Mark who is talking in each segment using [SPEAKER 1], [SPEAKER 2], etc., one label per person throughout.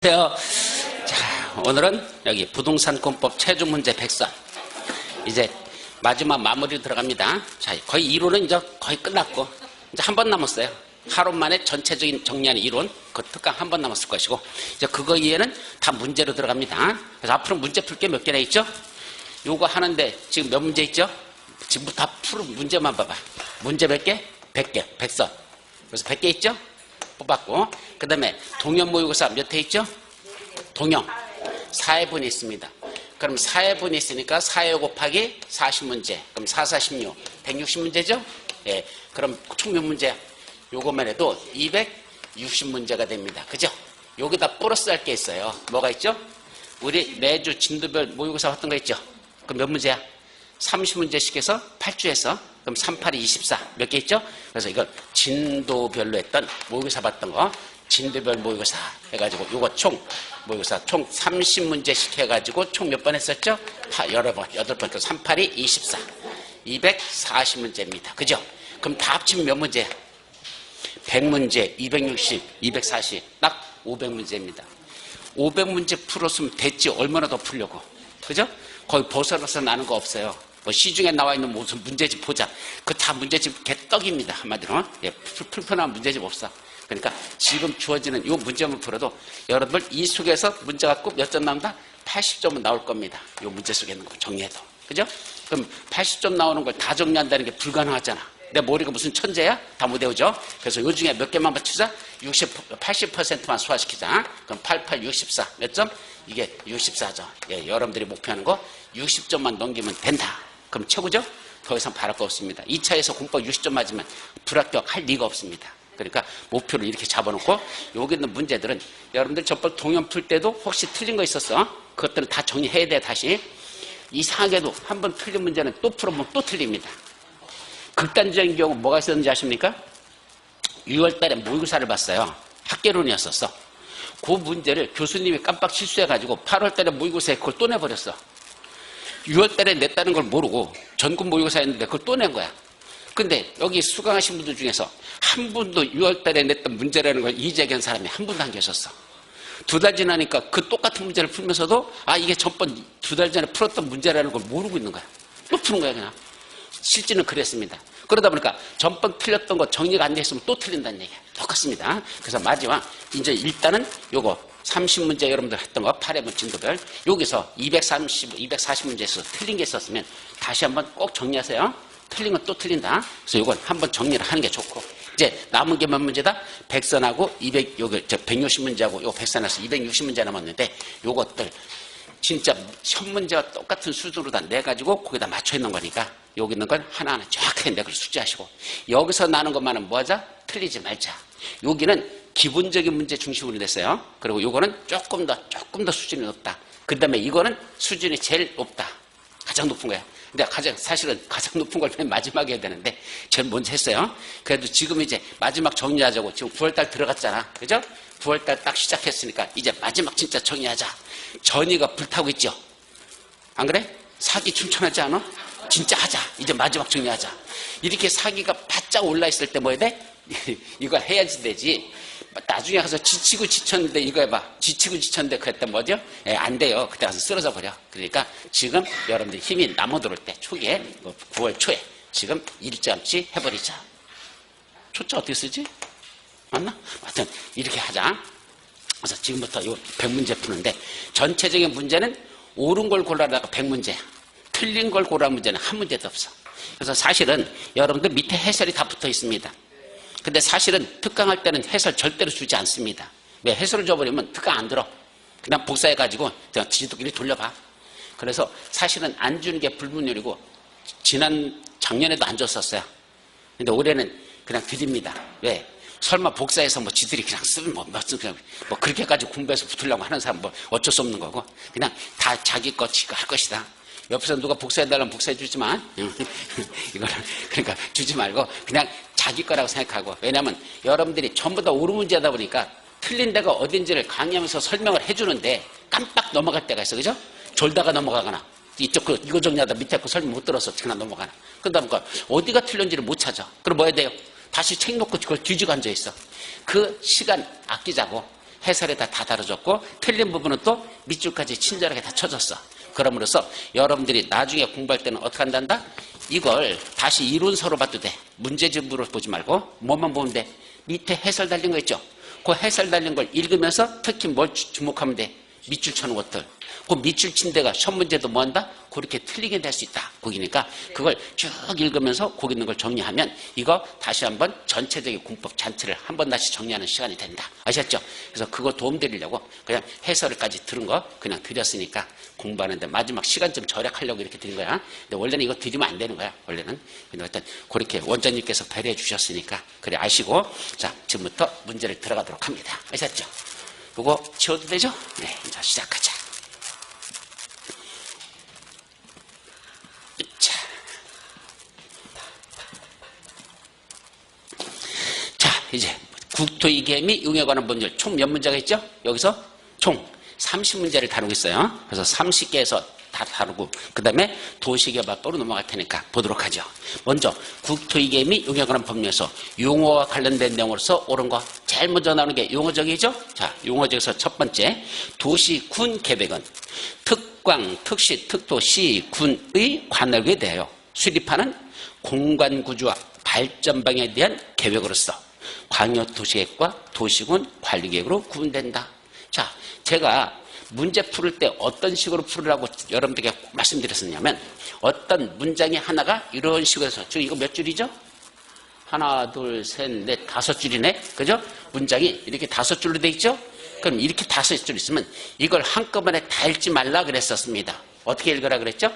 [SPEAKER 1] 안녕하세요. 자, 오늘은 여기 부동산권법 최종 문제 100선. 이제 마지막 마무리 들어갑니다. 자, 거의 이론은 이제 거의 끝났고, 이제 한 번 남았어요. 하루 만에 전체적인 정리하는 이론, 그 특강 한 번 남았을 것이고, 이제 그거 이외에는 다 문제로 들어갑니다. 그래서 앞으로 문제 풀 게 몇 개나 있죠? 요거 하는데 지금 몇 문제 있죠? 지금부터 다 풀은 문제만 봐봐. 문제 몇 개? 100개, 100선. 그래서 100개 있죠? 뽑았고, 그 다음에 동형 모의고사 몇 회 있죠? 동형 4회분이 있습니다. 그럼 4회분이 있으니까 4회 곱하기 40문제, 그럼 4, 46, 160문제죠? 예, 그럼 총 몇 문제야? 요것만 해도 260문제가 됩니다. 그죠? 여기다 플러스 할 게 있어요. 뭐가 있죠? 우리 매주 진도별 모의고사 봤던 거 있죠? 그럼 몇 문제야? 30문제씩 해서 8주에서 그럼 3, 8이 24. 몇 개 있죠? 그래서 이걸 진도별로 했던 모의고사 봤던 거 진도별 모의고사 해가지고 요거 총 모의고사 총 30문제씩 해가지고 총 몇 번 했었죠? 여러 번, 8번. 3, 8이 24. 240문제입니다. 그죠? 그럼 다 합치면 몇 문제야? 100문제, 260, 240. 딱 500문제입니다. 500문제 풀었으면 됐지. 얼마나 더 풀려고. 그죠? 거의 벗어나서 나는 거 없어요. 뭐 시중에 나와 있는 무슨 문제집 보자. 그 다 문제집 개떡입니다. 한마디로. 예, 불편한 문제집 없어. 그러니까 지금 주어지는 이 문제만 풀어도 여러분들 이 속에서 문제가 꼭 몇 점 나온다? 80점은 나올 겁니다. 이 문제 속에 있는 거 정리해도. 그죠? 그럼 80점 나오는 걸 다 정리한다는 게 불가능하잖아. 내 머리가 무슨 천재야? 다 못 외우죠? 그래서 요 중에 몇 개만 맞추자? 80%만 소화시키자. 그럼 88, 64. 몇 점? 이게 64점. 예, 여러분들이 목표하는 거 60점만 넘기면 된다. 그럼 최고죠? 더 이상 바랄 거 없습니다. 2차에서 공법 60점 맞으면 불합격할 리가 없습니다. 그러니까 목표를 이렇게 잡아놓고 여기 있는 문제들은 여러분들 저번 동연 풀 때도 혹시 틀린 거 있었어? 그것들은 다 정리해야 돼. 다시. 이상하게도 한 번 틀린 문제는 또 풀어보면 또 틀립니다. 극단적인 경우 뭐가 있었는지 아십니까? 6월 달에 모의고사를 봤어요. 학계론이었었어. 그 문제를 교수님이 깜빡 실수해가지고 8월 달에 모의고사에 그걸 또 내버렸어. 6월 달에 냈다는 걸 모르고 전국 모의고사였는데 그걸 또 낸 거야. 근데 여기 수강하신 분들 중에서 한 분도 6월 달에 냈던 문제라는 걸 이재견 사람이 한 분도 안 계셨어. 2달 지나니까 그 똑같은 문제를 풀면서도 아 이게 전번 2달 전에 풀었던 문제라는 걸 모르고 있는 거야. 또 푸는 거야 그냥. 실제는 그랬습니다. 그러다 보니까 전번 틀렸던 거 정리가 안 돼 있으면 또 틀린다는 얘기야. 똑같습니다. 그래서 마지막 이제 일단은 요거 30문제 여러분들 했던 거 8회분 진도별 여기서 240문제에서 틀린 게 있었으면 다시 한번 꼭 정리하세요. 틀린 건 또 틀린다. 그래서 요건 한번 정리를 하는 게 좋고 이제 남은 게 몇 문제다? 100선하고 160문제하고 요 100선에서 260문제 남았는데 요것들 진짜 현문제와 똑같은 수준으로 다 내가지고 거기다 맞춰 있는 거니까 여기 있는 건 하나하나 정확하게 내걸 숙지하시고 여기서 나는 것만은 뭐하자? 틀리지 말자. 여기는 기본적인 문제 중심으로 됐어요. 그리고 요거는 조금 더 수준이 높다. 그 다음에 이거는 수준이 제일 높다. 가장 높은 거야. 근데 사실은 가장 높은 걸 맨 마지막에 해야 되는데 제일 먼저 했어요. 그래도 지금 이제 마지막 정리하자고 지금 9월달 들어갔잖아. 그죠? 9월달 딱 시작했으니까 이제 마지막 진짜 정리하자. 전이가 불타고 있죠? 안 그래? 사기 춘천하지 않아? 진짜 하자. 이제 마지막 정리하자. 이렇게 사기가 바짝 올라있을 때 뭐 해야 돼? 이걸 해야지 되지. 나중에 가서 지치고 지쳤는데 이거 해봐. 지치고 지쳤는데 그랬다 뭐죠? 예, 안 돼요. 그때 가서 쓰러져 버려. 그러니까 지금 여러분들 힘이 남아들을 때 초기에 9월 초에 지금 일찌감치 해버리자. 초자 어떻게 쓰지? 맞나? 하여튼 이렇게 하자. 그래서 지금부터 요 100문제 푸는데 전체적인 문제는 옳은 걸 골라다가 100문제야. 틀린 걸 고르는 문제는 한 문제도 없어. 그래서 사실은 여러분들 밑에 해설이 다 붙어 있습니다. 근데 사실은 특강할 때는 해설 절대로 주지 않습니다. 왜? 해설을 줘버리면 특강 안 들어. 그냥 복사해가지고 그냥 지도끼리 돌려봐. 그래서 사실은 안 주는 게 불문율이고 작년에도 안 줬었어요. 근데 올해는 그냥 드립니다. 왜? 설마 복사해서 뭐 지들이 그냥 쓰면 뭐 그렇게까지 공부해서 붙으려고 하는 사람 뭐 어쩔 수 없는 거고 그냥 다 자기 거 지가 할 것이다. 옆에서 누가 복사해달라면 복사해주지만 이거는 그러니까 주지 말고 그냥 자기 거라고 생각하고 왜냐하면 여러분들이 전부 다 옳은 문제다 보니까 틀린 데가 어딘지를 강의하면서 설명을 해주는데 깜빡 넘어갈 때가 있어. 그죠? 졸다가 넘어가거나 이쪽 거 이거 정리하다 밑에 거 설명 못 들어서 그냥 넘어가나 그러다 보니까 어디가 틀렸는지를 못 찾아. 그럼 뭐 해야 돼요? 다시 책 놓고 그걸 뒤지고 앉아있어. 그 시간 아끼자고 해설에다 다 다뤄줬고 틀린 부분은 또 밑줄까지 친절하게 다 쳐줬어. 그럼으로써 여러분들이 나중에 공부할 때는 어떻게 한단다? 이걸 다시 이론서로 봐도 돼. 문제집으로 보지 말고 뭐만 보면 돼? 밑에 해설 달린 거 있죠? 그 해설 달린 걸 읽으면서 특히 뭘 주목하면 돼? 밑줄 쳐는 것들. 그 밑줄 친 데가 시험 문제도 뭐 한다? 그렇게 틀리게 될 수 있다. 거기니까 그걸 쭉 읽으면서 거기 있는 걸 정리하면 이거 다시 한번 전체적인 공법 잔치를 한번 다시 정리하는 시간이 된다. 아셨죠? 그래서 그거 도움드리려고 그냥 해설까지 들은 거 그냥 드렸으니까 공부하는데 마지막 시간 좀 절약하려고 이렇게 드린 거야. 근데 원래는 이거 드리면 안 되는 거야. 원래는. 근데 하여튼 그렇게 원장님께서 배려해 주셨으니까 그래 아시고 자 지금부터 문제를 들어가도록 합니다. 아셨죠? 이거 지워도 되죠? 네, 이제 시작하자. 자, 이제 국토의 개미 용에 관한 문제 총 몇 문제가 있죠? 여기서 총 30문제를 다루고 있어요. 그래서 30개에서 다 다루고 그 다음에 도시개발법으로 넘어갈 테니까 보도록 하죠. 먼저 국토의 개미 용에 관한 법률에서 용어와 관련된 내용으로서 옳은 거 제일 먼저 나오는 게 용어적이죠. 자, 용어적에서 첫 번째 도시군 계획은 특광, 특시, 특도, 시, 군의 관할구에 대하여 수립하는 공간구조와 발전 방향에 대한 계획으로서 광역도시계획과 도시군 관리계획으로 구분된다. 자, 제가 문제 풀을 때 어떤 식으로 풀으라고 여러분들에게 말씀드렸었냐면 어떤 문장이 하나가 이런 식으로 해서 지금 이거 몇 줄이죠? 하나, 둘, 셋, 넷, 5줄이네. 그죠? 문장이 이렇게 5줄로 돼 있죠? 그럼 이렇게 5줄 있으면 이걸 한꺼번에 다 읽지 말라 그랬었습니다. 어떻게 읽으라 그랬죠?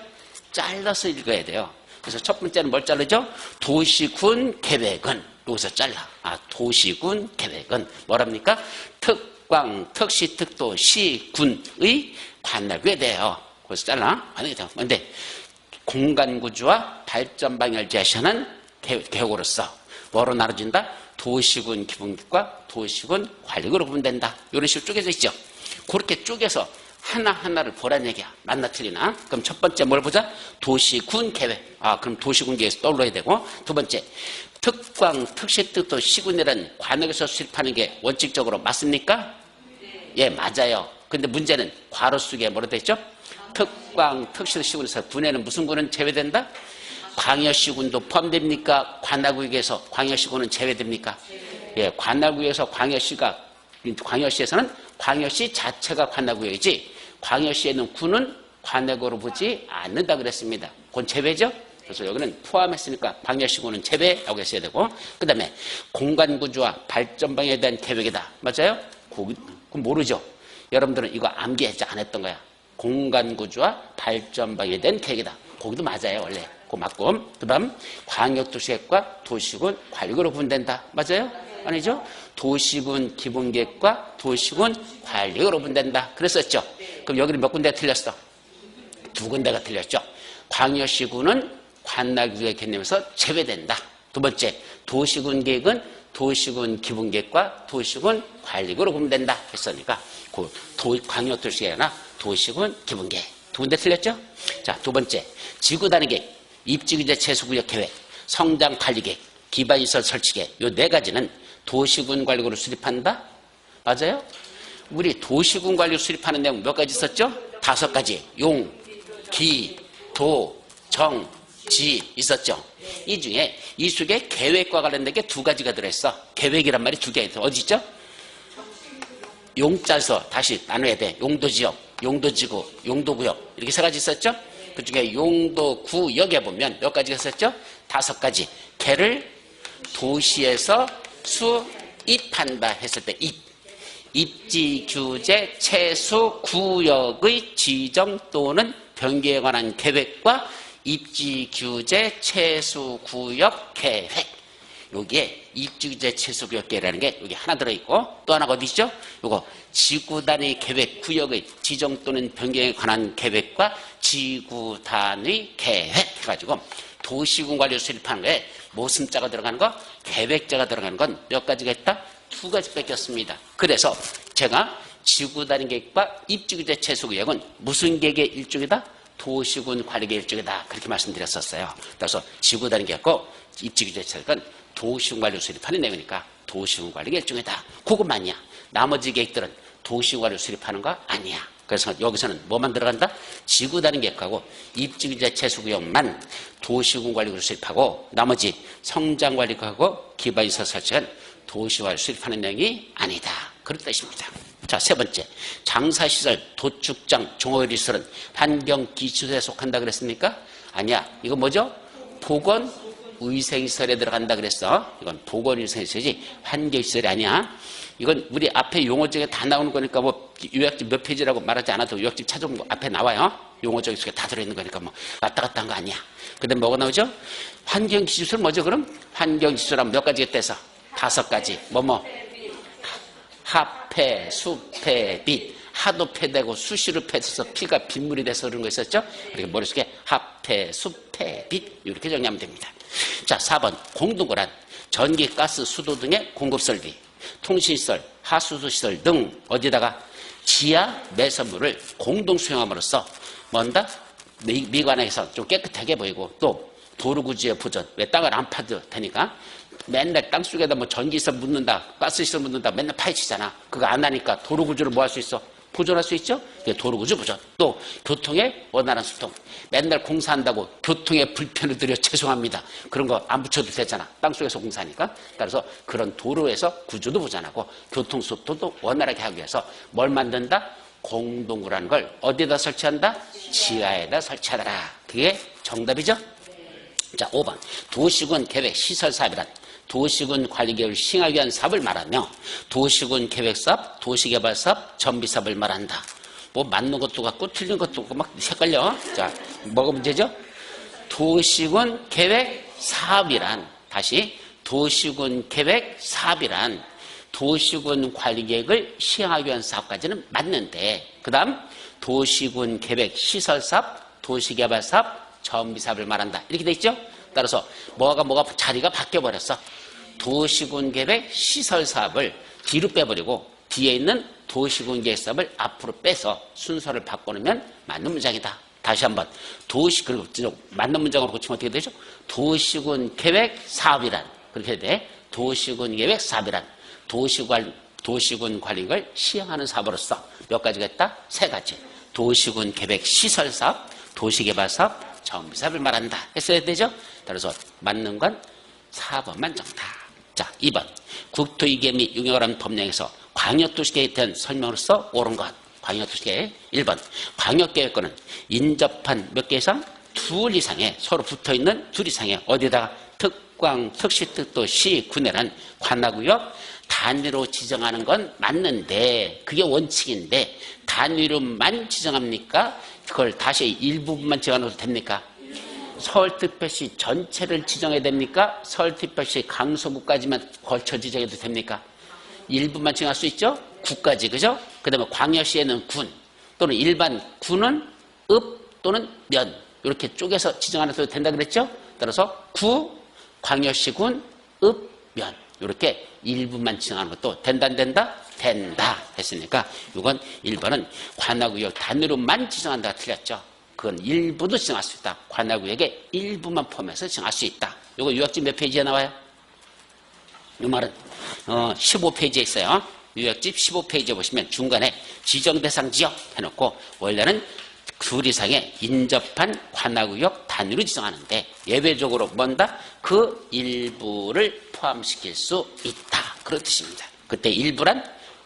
[SPEAKER 1] 잘라서 읽어야 돼요. 그래서 첫 번째는 뭘 자르죠? 도시군 계획은 여기서 잘라. 아, 도시군 계획은 뭐랍니까? 특광, 특시, 특도, 시, 군의 관할구에 대하여 그래서 잘라. 근데 공간구조와 발전 방향을 제시하는 계획으로서 뭐로 나눠진다? 도시군 기본계획과 도시군 관리계획으로 구분된다. 이런 식으로 쪼개져 있죠. 그렇게 쪼개서 하나하나를 보라는 얘기야. 맞나 틀리나? 그럼 첫 번째 뭘 보자? 도시군 계획. 아, 그럼 도시군 계획에서 떠올려야 되고. 두 번째, 특광, 특시, 특도, 시군이라는 관역에서 수립하는 게 원칙적으로 맞습니까? 예, 맞아요. 근데 문제는 괄호 속에 뭐로 돼 있죠? 특광, 특시, 시군에서 군에는 무슨 군은 제외된다? 광역시군도 포함됩니까? 관할구역에서 광역시군은 제외됩니까? 예, 관할구역에서 광역시에서는 광역시 자체가 관할구역이지 광역시에는 군은 관할구역으로 보지 않는다 그랬습니다. 그건 제외죠? 그래서 여기는 포함했으니까 광역시군은 제외라고 했어야 되고 그 다음에 공간구조와 발전 방향에 대한 계획이다. 맞아요? 그건 모르죠? 여러분들은 이거 암기하지 않았던 거야. 공간구조와 발전 방향에 대한 계획이다. 거기도 맞아요. 원래. 그거 맞고 그 다음 광역도시계획과 도시군 관리계획으로 분된다. 맞아요? 아니죠? 도시군 기본계획과 도시군 관리계획으로 분된다. 그랬었죠? 그럼 여기는 몇 군데가 틀렸어? 2군데가 틀렸죠? 광역시군은 관할구역 개념에서 제외된다. 두 번째, 도시군 계획은 도시군 기본계획과 도시군 관리계획으로 구분된다. 했으니까 그 광역도시계획이나 도시군 기본계획. 2군데 틀렸죠? 자, 두 번째, 지구단위계획, 입지규제 최소구역 계획, 성장관리계획, 기반시설 설치계획 이 4가지는 도시군 관리계획으로 수립한다? 맞아요? 우리 도시군 관리계획 수립하는 내용 몇 가지 있었죠? 5가지. 용, 기, 도, 정, 지 있었죠. 이 중에 이 속에 계획과 관련된 게 2가지가 들어있어. 계획이란 말이 2개 있어. 어디 있죠? 용자에서 다시 나눠야 돼. 용도지역, 용도지구, 용도구역 이렇게 3가지 있었죠. 그 중에 용도구역에 보면 몇 가지가 있었죠? 5가지. 걔를 도시에서 수입한다 했을 때 입지규제 최소구역의 지정 또는 변경에 관한 계획과 입지규제 최소구역 계획. 여기에 입지규제 최소구역 계획이라는 게 여기 하나 들어있고 또 하나가 어디 있죠? 요거 지구단위 계획 구역의 지정 또는 변경에 관한 계획과 지구단위 계획 해가지고 도시군 관리를 수립하는 거에 모순자가 들어가는 거, 계획자가 들어가는 건 몇 가지가 있다? 2가지 뺏겼습니다. 그래서 제가 지구단위 계획과 입지규제 최소구역은 무슨 계획의 일종이다? 도시군 관리계획 일종이다. 그렇게 말씀드렸었어요. 그래서 지구단위 계획과 입지규제 최소구역은 도시군 관리를 수립하는 내용이니까 도시군 관리계획 일종이다. 그것만이야. 나머지 계획들은 도시관리를 수립하는 거 아니야. 그래서 여기서는 뭐만 들어간다? 지구 단위 계획하고 입지기재 채수구역만 도시군 관리구를 수립하고 나머지 성장 관리구하고 기반시설 설치는 도시관리를 수립하는 내용이 아니다. 그런 뜻입니다. 자, 세 번째. 장사시설, 도축장, 종업시설은 환경기초에 속한다 그랬습니까? 아니야. 이거 뭐죠? 보건위생시설에 들어간다 그랬어. 이건 보건위생시설이지 환경시설이 아니야. 이건 우리 앞에 용어집에 다 나오는 거니까 뭐 요약집 몇 페이지라고 말하지 않아도 요약집 찾아보면 뭐 앞에 나와요. 용어적 속에 다 들어있는 거니까 뭐 왔다 갔다 한 거 아니야. 그 다음에 뭐가 나오죠? 환경기초는 뭐죠 그럼? 환경기초란 몇 가지가 떼서? 5가지. 하폐, 수폐, 빛. 하도 패되고 수시로 패서 피가 빗물이 돼서 그런 거 있었죠? 그러니까 머릿속에 하폐, 수폐, 빛 이렇게 정리하면 됩니다. 자, 4번 공동구란 전기, 가스, 수도 등의 공급설비, 통신시설, 하수도시설 등 어디다가 지하 매설물을 공동 수용함으로써 뭔다? 미관에서 좀 깨끗하게 보이고 또 도로구지의 보존, 왜 땅을 안 파도 되니까 맨날 땅속에다 뭐 전기시설 묻는다, 가스시설 묻는다 맨날 파헤치잖아. 그거 안 하니까 도로구조를 뭐 할 수 있어? 보존할 수 있죠? 도로구조 보존. 또 교통의 원활한 소통. 맨날 공사한다고 교통에 불편을 드려 죄송합니다. 그런 거 안 붙여도 되잖아. 땅속에서 공사하니까. 따라서 그런 도로에서 구조도 보존하고 교통소통도 원활하게 하기 위해서 뭘 만든다? 공동구라는 걸 어디에다 설치한다? 지하에다 설치하더라. 그게 정답이죠? 자, 5번. 도시군 계획 시설 사업이란 도시군 관리계획을 시행하기 위한 사업을 말하며 도시군 계획사업, 도시개발사업, 정비사업을 말한다. 뭐 맞는 것도 같고 틀린 것도 같고 막 헷갈려. 자, 뭐가 문제죠? 도시군 계획 사업이란 다시 도시군 계획 사업이란 도시군 관리계획을 시행하기 위한 사업까지는 맞는데 그 다음 도시군 계획 시설사업, 도시개발사업, 정비사업을 말한다. 이렇게 돼 있죠? 따라서 뭐가 자리가 바뀌어버렸어. 도시군 계획 시설 사업을 뒤로 빼버리고 뒤에 있는 도시군 계획 사업을 앞으로 빼서 순서를 바꿔놓으면 맞는 문장이다. 다시 한번 그리고 맞는 문장으로 고치면 어떻게 되죠? 도시군 계획 사업이란 그렇게 돼. 도시군 계획 사업이란 도시군 관리를 시행하는 사업으로서 몇 가지가 있다? 3가지. 도시군 계획 시설 사업, 도시개발 사업, 정비사업을 말한다 했어야 되죠? 따라서 맞는 건 4번만 정답. 자, 2번 국토이계 및 용역을 하는 법령에서 광역도시계획에 대한 설명으로서 옳은 것. 광역도시계획. 1번 광역계획권은 인접한 몇 개 이상? 2 이상의 서로 붙어있는 2 이상의 어디다가 특광, 특시특도, 시, 군해란 관할구역 단위로 지정하는 건 맞는데 그게 원칙인데 단위로만 지정합니까? 그걸 다시 일부분만 지정해도 됩니까? 서울특별시 전체를 지정해야 됩니까? 서울특별시 강서구까지만 걸쳐 지정해도 됩니까? 일부만 지정할 수 있죠? 구까지, 그죠? 그 다음에 광역시에는 군 또는 일반 군은 읍 또는 면 이렇게 쪼개서 지정 안 해도 된다 그랬죠? 따라서 구, 광역시군, 읍, 면 이렇게 일부만 지정하는 것도 된다 안 된다? 된다 했으니까 이건 1번은 관할구역 단위로만 지정한다가 틀렸죠. 그건 일부도 지정할 수 있다. 관할구역에 일부만 포함해서 지정할 수 있다. 이거 요약집 몇 페이지에 나와요? 이 말은 15페이지에 있어요. 요약집 15페이지에 보시면 중간에 지정대상 지역 해놓고 원래는 2 이상의 인접한 관할구역 단위로 지정하는데 예외적으로 뭔다? 그 일부를 포함시킬 수 있다. 그런 뜻입니다. 그때 일부란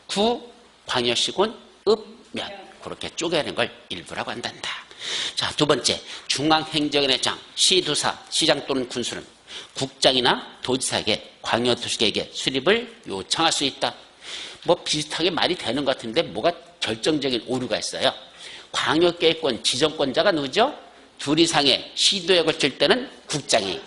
[SPEAKER 1] 구, 광역시군, 읍, 면 그렇게 쪼개는 걸 일부라고 한단다. 자, 2번째 중앙행정위원회장, 시도사, 시장 또는 군수는 국장이나 도지사에게 광역도시계획의 수립을 요청할 수 있다. 뭐 비슷하게 말이 되는 것 같은데 뭐가 결정적인 오류가 있어요. 광역계획권 지정권자가 누구죠? 2 이상의 시도에 걸칠 때는 국장이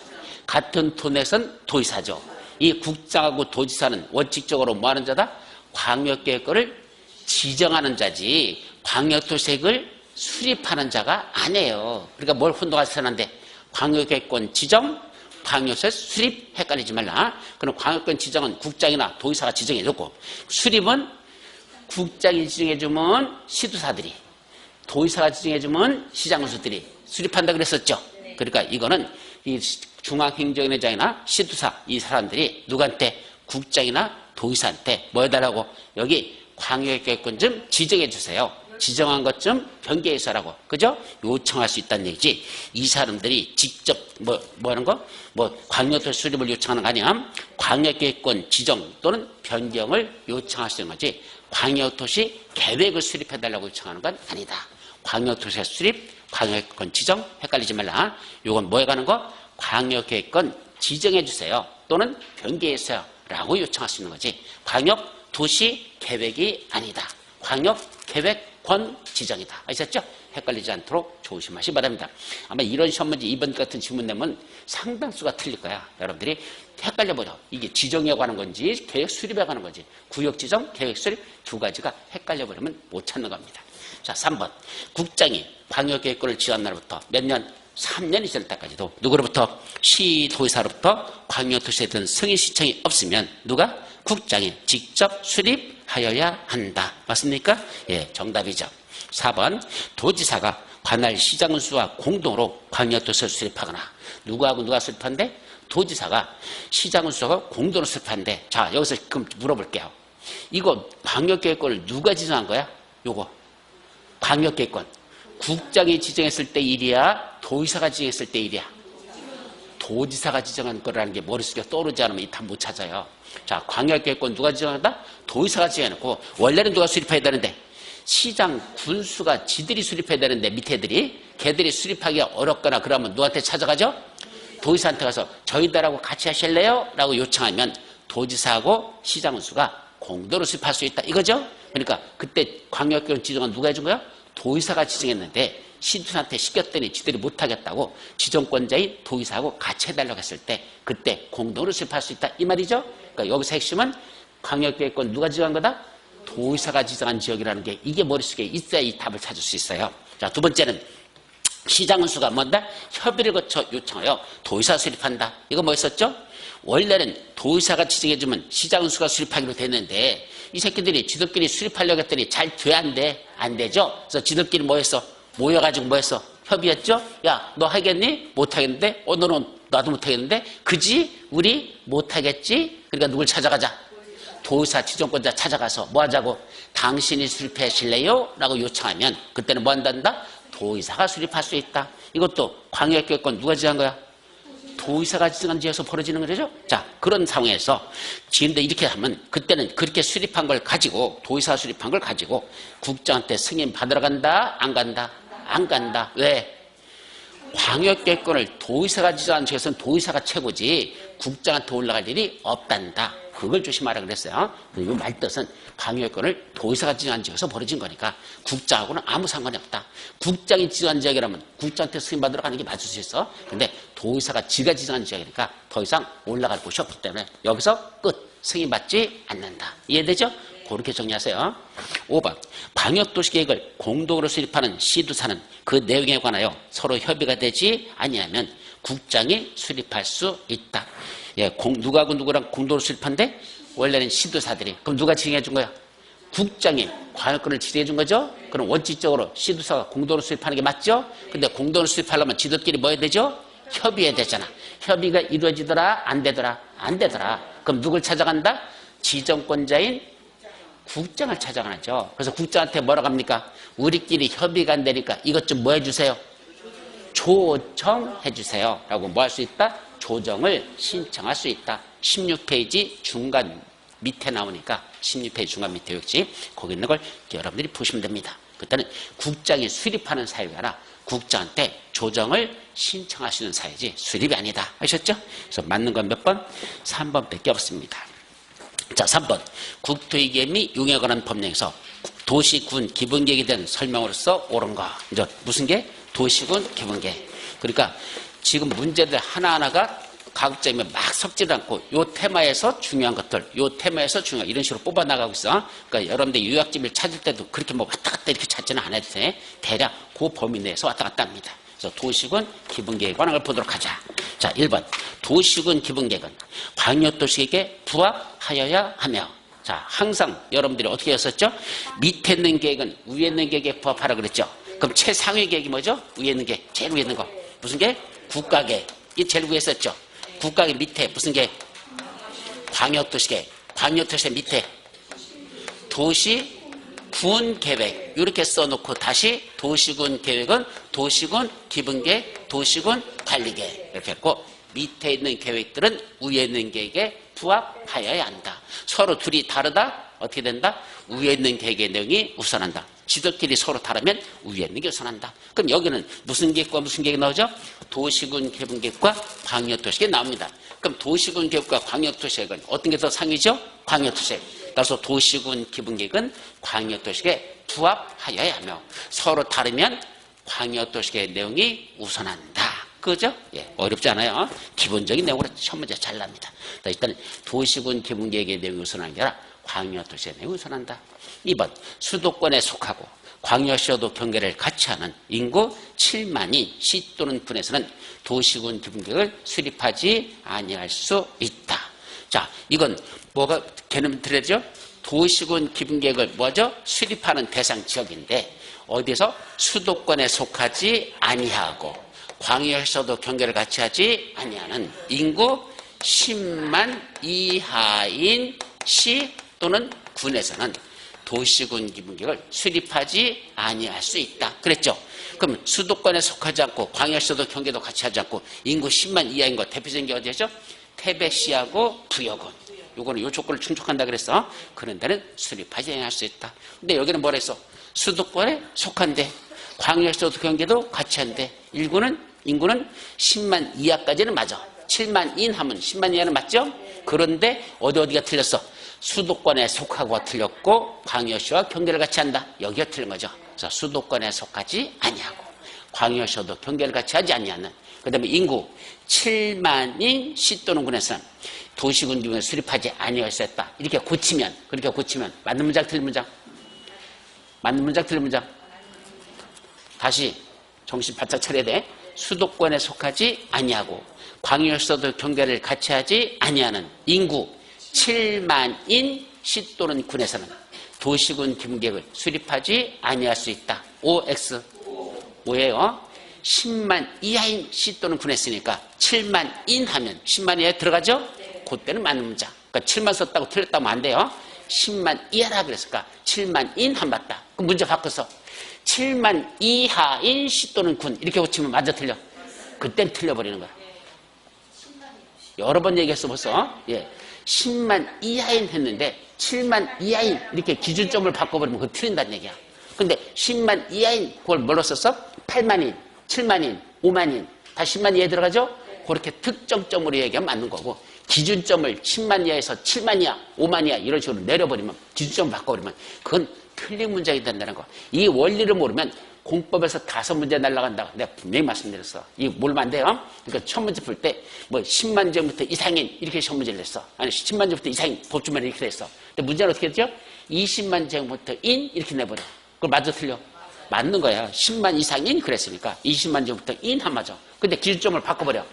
[SPEAKER 1] 같은 톤에선 도지사죠. 이 국장하고 도지사는 원칙적으로 뭐하는 자다? 광역계획권을 지정하는 자지 광역도시계획을 수립하는 자가 아니에요. 그러니까 뭘 혼동하셔서 하는데 광역계획권 지정, 광역도시 수립 헷갈리지 말라. 그럼 광역권 지정은 국장이나 도지사가 지정해줬고 수립은 국장이 지정해주면 시도사들이 도지사가 지정해주면 시장군수들이 수립한다 그랬었죠. 그러니까 이거는 이 중앙행정위원회장이나 시도사 이 사람들이 누구한테 국장이나 도의사한테 뭐 해달라고? 여기 광역계획권 좀 지정해 주세요. 지정한 것 좀 변경해서라고. 그죠? 요청할 수 있다는 얘기지. 이 사람들이 직접 뭐 하는 거? 뭐 광역도시 수립을 요청하는 거 아니야? 광역계획권 지정 또는 변경을 요청할 수 있는 거지. 광역도시 계획을 수립해달라고 요청하는 건 아니다. 광역도시 수립, 광역계획권 지정 헷갈리지 말라. 요건 뭐에 관한 거? 광역계획권 지정해 주세요. 또는 변경해주세요. 라고 요청할 수 있는 거지. 광역도시 계획이 아니다. 광역계획권 지정이다. 아셨죠? 헷갈리지 않도록 조심하시 바랍니다. 아마 이런 시험 문제 이번 같은 질문 내면 상당수가 틀릴 거야. 여러분들이 헷갈려버려. 이게 지정에 관한 건지 계획 수립에 관한 건지 구역 지정, 계획 수립 두 가지가 헷갈려버리면 못 찾는 겁니다. 자, 3번. 국장이 광역계획권을 지정한 날부터 몇 년? 3년이 지날 때까지도 누구로부터? 시도의사로부터 광역도시에 대한 승인 신청이 없으면 누가? 국장이 직접 수립하여야 한다. 맞습니까? 예, 정답이죠. 4번. 도지사가 관할 시장군수와 공동으로 광역도시를 수립하거나 누구하고 누가 수립한대? 도지사가 시장군수하고 공동으로 수립한대. 자, 여기서 그럼 물어볼게요. 이거 광역계획권을 누가 지정한 거야? 요거 광역계획권 국장이 지정했을 때 일이야? 도의사가 지정했을 때 일이야? 도지사가 지정한 거라는 게 머릿속에 떠오르지 않으면 이 답 못 찾아요. 자, 광역계획권 누가 지정한다? 도의사가 지정해놓고 원래는 누가 수립해야 되는데 시장 군수가 지들이 수립해야 되는데 밑에 애들이 걔들이 수립하기가 어렵거나 그러면 누구한테 찾아가죠? 도의사한테 가서 저희들하고 같이 하실래요? 라고 요청하면 도지사하고 시장 군수가 공동으로 수립할 수 있다 이거죠? 그러니까 그때 광역계획권 지정은 누가 해준 거야? 도의사가 지정했는데 시도사한테 시켰더니 지들이 못하겠다고 지정권자인 도의사하고 같이 해달라고 했을 때 그때 공동으로 수립할 수 있다 이 말이죠. 그러니까 여기서 핵심은 광역계획권 누가 지정한 거다? 도의사가 지정한 지역이라는 게 이게 머릿속에 있어야 이 답을 찾을 수 있어요. 자, 두 번째는 시장군수가 뭔다? 협의를 거쳐 요청하여 도의사 수립한다. 이거 뭐였었죠? 원래는 도의사가 지정해주면 시장군수가 수립하기로 됐는데 이 새끼들이 지들끼리 수립하려고 했더니 잘 돼 안 돼? 안 되죠? 그래서 지들끼리 뭐 했어? 모여가지고 뭐 했어? 협의했죠? 야, 너 하겠니? 못하겠는데? 너는 나도 못하겠는데? 그지? 우리 못하겠지? 그러니까 누굴 찾아가자? 도의사 지정권자 찾아가서 뭐 하자고? 당신이 수립해 실래요? 라고 요청하면 그때는 뭐 한단다? 도의사가 수립할 수 있다. 이것도 광역계획권 누가 지정한 거야? 도의사가 지정한 지에서 벌어지는 거죠. 자, 그런 상황에서 지금도 이렇게 하면 그때는 그렇게 수립한 걸 가지고 도의사가 수립한 걸 가지고 국장한테 승인 받으러 간다? 안 간다? 안 간다. 왜? 광역계획권을 도의사가 지정한 지에서는 도의사가 최고지 국장한테 올라갈 일이 없단다. 그걸 조심하라 그랬어요. 그리고 말뜻은 광역권을 도의사가 지정한 지역에서 벌어진 거니까 국장하고는 아무 상관이 없다. 국장이 지정한 지역이라면 국장한테 승인받으러 가는 게 맞을 수 있어. 근데 도의사가 지가 지정한 지역이니까 더 이상 올라갈 곳이 없기 때문에 여기서 끝. 승인받지 않는다. 이해되죠? 그렇게 정리하세요. 5번. 광역도시계획을 공동으로 수립하는 시도사는 그 내용에 관하여 서로 협의가 되지 아니하면 국장이 수립할 수 있다. 예, 누구하고 누구랑 공동으로 수립한데? 원래는 시도사들이. 그럼 누가 지정해 준 거야? 국장이 광역권을 지정해 준 거죠? 그럼 원칙적으로 시도사가 공동으로 수립하는 게 맞죠? 근데 공동으로 수립하려면 지들끼리 뭐 해야 되죠? 협의해야 되잖아. 협의가 이루어지더라? 안 되더라? 안 되더라. 그럼 누굴 찾아간다? 지정권자인 국장을 찾아가죠. 그래서 국장한테 뭐라고 합니까? 우리끼리 협의가 안 되니까 이것 좀 뭐 해주세요? 조정해 주세요. 라고 뭐 할 수 있다? 조정을 신청할 수 있다. 16페이지 중간 밑에 나오니까 16페이지 중간 밑에 역시 거기 있는 걸 여러분들이 보시면 됩니다. 그때는 국장이 수립하는 사유가 아니라 국장한테 조정을 신청할 수 있는 사유지 수립이 아니다. 아셨죠? 그래서 맞는 건 몇 번? 3번밖에 없습니다. 자, 3번. 국토위계 및 용에 관한 법령에서 도시군 기본계획에 대한 설명으로서 옳은 거. 이제 무슨 게? 도시군 기본계획. 그러니까 지금 문제들 하나하나가 가급적이면 막 섞지를 않고 요 테마에서 중요한 것들, 요 테마에서 중요한 이런 식으로 뽑아나가고 있어. 그러니까 여러분들 요약집을 찾을 때도 그렇게 뭐 왔다 갔다 이렇게 찾지는 않아도 돼. 대략 그 범위 내에서 왔다 갔다 합니다. 그래서 도시군 기본계획에 관한 걸 보도록 하자. 자, 1번. 도시군 기본계획은 광역도시계획에 부합하여야 하며 자, 항상 여러분들이 어떻게 했었죠? 밑에 있는 계획은 위에 있는 계획에 부합하라 그랬죠? 그럼 최상위 계획이 뭐죠? 위에 있는 계획, 제일 위에 있는 거. 무슨 계획? 국가계획. 이 제일 위에 있었죠? 국가계획 밑에 무슨 계획? 광역도시계획. 광역도시 밑에 도시군 계획 이렇게 써놓고 다시 도시군 계획은 도시군 기본계획, 도시군 관리계획 이렇게 했고 밑에 있는 계획들은 위에 있는 계획에 부합하여야 한다. 서로 둘이 다르다? 어떻게 된다? 위에 있는 계획의 내용이 우선한다. 지들끼리 서로 다르면 위에 있는 게 우선한다. 그럼 여기는 무슨 계획과 무슨 계획이 나오죠? 도시군 기본계획과 광역도시계획이 나옵니다. 그럼 도시군 계획과 광역도시계획은 어떤 게 더 상위죠? 광역도시계획. 따라서 도시군 기본계획은 광역도시계획에 부합하여야 하며 서로 다르면 광역도시계획의 내용이 우선한다. 그죠? 예, 어렵지 않아요. 기본적인 내용으로 첫 문제 잘 납니다. 일단 도시군 기본계획의 내용이 우선하는 게 아니라 광역도시의 내용이 우선한다. 2번 수도권에 속하고 광역시와도 경계를 같이 하는 인구 7만이 시 또는 군에서는 도시군 기본계획을 수립하지 아니할 수 있다. 자, 이건 뭐가 개념 들어야죠? 도시군 기본계획을 뭐죠? 수립하는 대상 지역인데 어디서 수도권에 속하지 아니하고 광역시와도 경계를 같이 하지 아니하는 인구 10만 이하인 시 또는 군에서는 도시군 기본계획을 수립하지 아니할 수 있다. 그랬죠? 그럼 수도권에 속하지 않고 광역시와도 경계도 같이 하지 않고 인구 10만 이하인 거 대표적인 게 어디죠? 태백시하고 부여군. 요거는 요 조건을 충족한다 그랬어. 그런 데는 수립하지 아니할 수 있다. 근데 여기는 뭐라 했어? 수도권에 속한데 광역시와도 경계도 같이 한데 인구는 10만 이하까지는 맞아. 7만 인 하면 10만 이하는 맞죠? 그런데 어디가 틀렸어? 수도권에 속하고가 틀렸고 광역시와 경계를 같이 한다. 여기가 틀린 거죠. 그래서 수도권에 속하지 아니하고 광역시와도 경계를 같이 하지 아니하는 그 다음에 인구 7만인 시 또는 군에서는 도시군 기본을 수립하지 아니할 수 있다. 이렇게 고치면 맞는 문장 틀린 문장? 맞는 문장 틀린 문장? 다시 정신 바짝 차려야 돼. 수도권에 속하지 아니하고 광역시와도 경계를 같이 하지 아니하는 인구 7만인 시 또는 군에서는 도시군 기본계획을 수립하지 아니할 수 있다. OX 뭐예요? 10만 이하인 시 또는 군에 쓰니까 7만 인 하면 10만 이하에 들어가죠? 그때는 맞는 문장. 그러니까 7만 썼다고 틀렸다면 안 돼요. 10만 이하라 그랬을까? 7만 인 한 맞다. 그럼 문제 바꿔서 7만 이하인 시 또는 군 이렇게 고치면 맞아 틀려? 그땐 틀려버리는 거야. 여러 번 얘기했어 벌써. 예. 10만 이하인 했는데 7만 이하인 이렇게 기준점을 바꿔버리면 그거 틀린다는 얘기야. 근데 10만 이하인 그걸 뭘로 썼어? 8만인, 7만인, 5만인 다 10만 이하에 들어가죠? 그렇게 특정점으로 얘기하면 맞는 거고 기준점을 10만 이하에서 7만 이하, 5만 이하 이런 식으로 내려버리면 기준점을 바꿔버리면 그건 틀린 문장이 된다는 거. 이 원리를 모르면 공법에서 5문제 날라간다고 내가 분명히 말씀드렸어. 이거 모르면 안 돼요. 그러니까 첫 문제 풀 때 뭐 10만 점부터 이상인 이렇게 첫 문제를 냈어. 아니 10만 점부터 이상인 법주만 이렇게 냈어. 근데 문제는 어떻게 됐죠? 20만 점부터 인 이렇게 내버려. 그걸 맞아 틀려? 맞는 거야. 10만 이상인 그랬으니까 20만 점부터 인 한 맞아. 근데 기준점을 바꿔버려.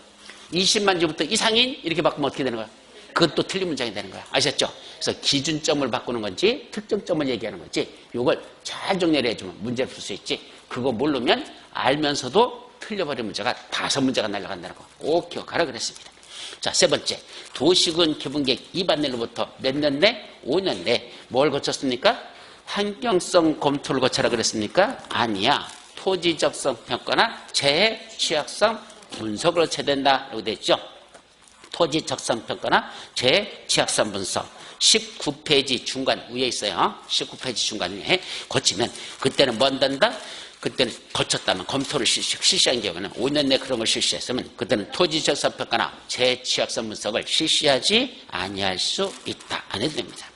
[SPEAKER 1] 20만 점부터 이상인 이렇게 바꾸면 어떻게 되는 거야? 그것도 틀린 문장이 되는 거야. 아셨죠? 그래서 기준점을 바꾸는 건지 특정점을 얘기하는 건지 이걸 잘 정리를 해주면 문제를 풀 수 있지. 그거 모르면 알면서도 틀려버린 문제가 5문제가 날아간다는 거 꼭 기억하라 그랬습니다. 자, 세 번째. 도시군 기본계획 2반 내로부터 몇 년 내? 5년 내. 뭘 거쳤습니까? 환경성 검토를 거쳐라 그랬습니까? 아니야. 토지적성 평가나 재해 취약성 분석을 거쳐야 된다라고 되어 있죠. 토지 적성 평가나 재 취약성 분석 19페이지 중간 위에 있어요. 19페이지 중간 위에 거치면 그때는 뭐 한단다? 그때는 거쳤다면 검토를 실시한 경우는 5년 내 그런 걸 실시했으면 그때는 토지 적성 평가나 재 취약성 분석을 실시하지 아니할 수 있다. 안 해도 됩니다.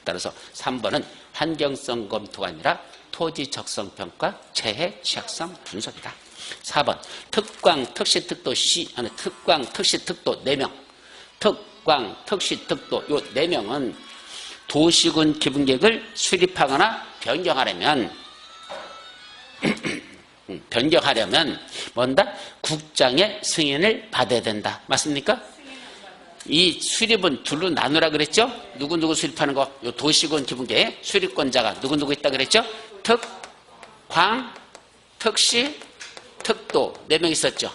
[SPEAKER 1] 따라서 3번은 환경성 검토가 아니라 토지 적성 평가 재해 취약성 분석이다. 4번 특광 특시 특도 특광 특시 특도 4명 특광, 특시, 특도 요 4명은 도시군 기본계획을 수립하거나 변경하려면 뭔다? 국장의 승인을 받아야 된다. 맞습니까? 이 수립은 둘로 나누라 그랬죠? 누구 수립하는 거? 요 도시군 기본계획 수립권자가 누구 있다 그랬죠? 특, 광, 특시, 특도 4명 있었죠.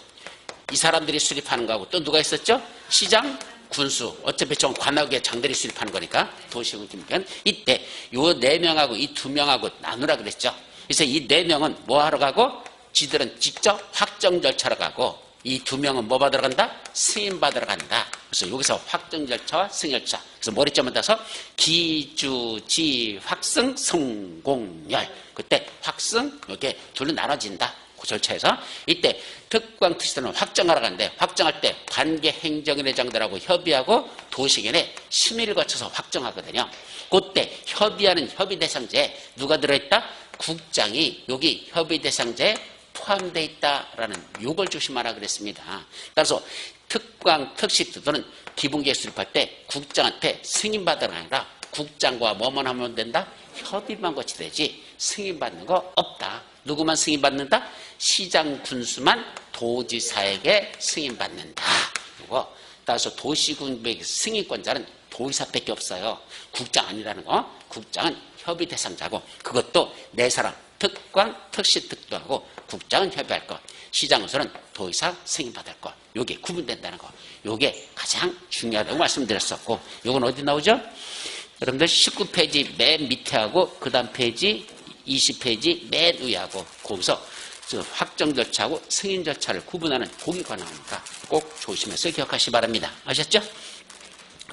[SPEAKER 1] 이 사람들이 수립하는 거하고 또 누가 있었죠? 시장, 군수, 어차피 전 관악의 장들이 수립하는 거니까 도시군 기본계획은 이때 요 4명하고 이 2명하고 나누라 그랬죠. 그래서 이 4명은 뭐 하러 가고 지들은 직접 확정 절차로 가고 이 2명은 뭐 받으러 간다? 승인 받으러 간다. 그래서 여기서 확정 절차와 승인 절차. 그래서 머리점을 따서 기주지 확승 성공열. 그때 확승 이렇게 둘로 나눠진다. 그 절차에서 이때 특광특시들은 확정하러 가는데 확정할 때 관계 행정위원장들하고 협의하고 도시견에 심의를 거쳐서 확정하거든요. 그때 협의하는 협의 대상자에 누가 들어있다? 국장이 여기 협의 대상자에 포함되어 있다라는 요걸 조심하라 그랬습니다. 따라서 특광 특시들은 기본계획 수립할 때 국장한테 승인받으라 아니라 국장과 뭐만 하면 된다? 협의만 거치되지 승인받는 거 없다. 누구만 승인받는다? 시장 군수만 도지사에게 승인받는다. 이거 따라서 도시군계획 승인권자는 도지사밖에 없어요. 국장 아니라는 거. 국장은 협의 대상자고 그것도 4사람 특광 특시특도하고 국장은 협의할 것, 시장군수는 도지사 승인받을 것. 요게 구분된다는 거. 요게 가장 중요하다고 말씀드렸었고 요건 어디 나오죠? 여러분들 19페이지 맨 밑에 하고 그 다음 페이지 20페이지 맨 위하고 거기서 확정 절차하고 승인 절차를 구분하는 보기가 나오니까 꼭 조심해서 기억하시기 바랍니다. 아셨죠?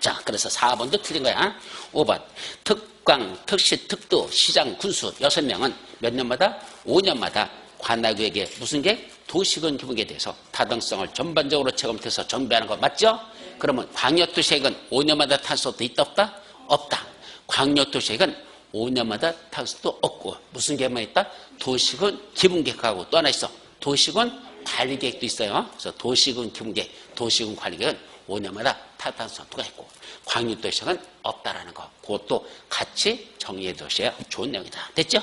[SPEAKER 1] 자, 그래서 4번도 틀린 거야. 5번 특광, 특시, 특도, 시장, 군수 6명은 몇 년마다? 5년마다 관악구에게 무슨 계? 도시군 기본계획에 대해서 타당성을 전반적으로 체감해서 정비하는 거 맞죠? 그러면 광역도시계획은 5년마다 탈 수도 있다 없다? 없다. 광역도시계획은 5년마다 탈 수도 없고 무슨 계획만 있다? 도시군 기본계획하고 또 하나 있어. 도시군 관리계획도 있어요. 그래서 도시군 기본계획, 도시군 관리계획은 5년마다 타당성도가 있고 광역도시계획은 없다라는 거. 그것도 같이 정리해 두셔야 좋은 내용이다. 됐죠?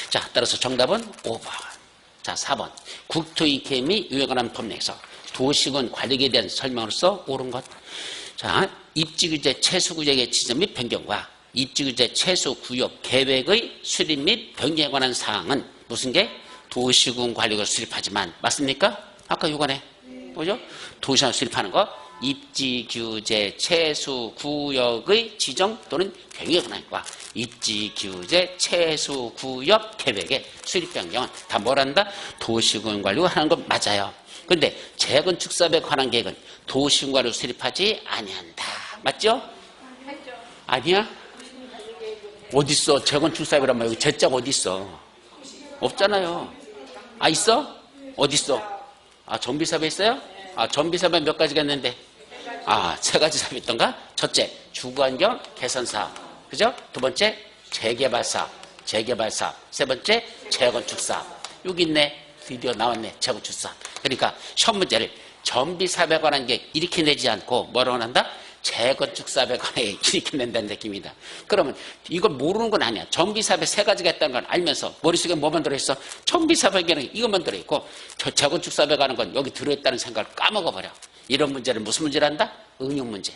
[SPEAKER 1] 자, 따라서 정답은 5번. 자, 4번. 국토이계 및 유형관한 법령에서 도시군 관리계획에 대한 설명으로서 옳은 것. 자, 입지규제 최소구역의 지정 및 변경과 입지규제 최소구역 계획의 수립 및 변경에 관한 사항은 무슨 게? 도시군 관리를 수립하지만 맞습니까? 아까 요거네. 뭐죠? 도시군 수립하는 거 입지규제 최소구역의 지정 또는 변경에 관한 것과 입지규제 최소구역 계획의 수립 변경은 다 뭐란다? 도시군 관리가 하는 건 맞아요. 그런데 재건축 사업에 관한 계획은 도시군 관리를 수립하지 아니한다. 맞죠? 아니야? 어딨어? 재건축 사업이란 말이야. 재자가 어딨어? 없잖아요. 아, 있어? 어딨어? 아, 정비사업에 있어요? 아, 정비사업에 몇 가지가 있는데? 아, 3가지 사업이 있던가? 첫째, 주거환경 개선사업. 그죠? 두 번째, 재개발사업. 세 번째, 재건축사업. 여기 있네. 드디어 나왔네. 재건축사업. 그러니까 시험 문제를 정비사업에 관한 게 이렇게 내지 않고 뭐라고 한다? 재건축 사업에 관해 이렇게 낸다는 느낌이다. 그러면 이걸 모르는 건 아니야. 정비사업에 3가지가 있다는 걸 알면서 머릿속에 뭐만 들어있어? 정비사업에는 이것만 들어있고 재건축 사업에 관한 건 여기 들어있다는 생각을 까먹어버려. 이런 문제를 무슨 문제를 한다? 응용 문제.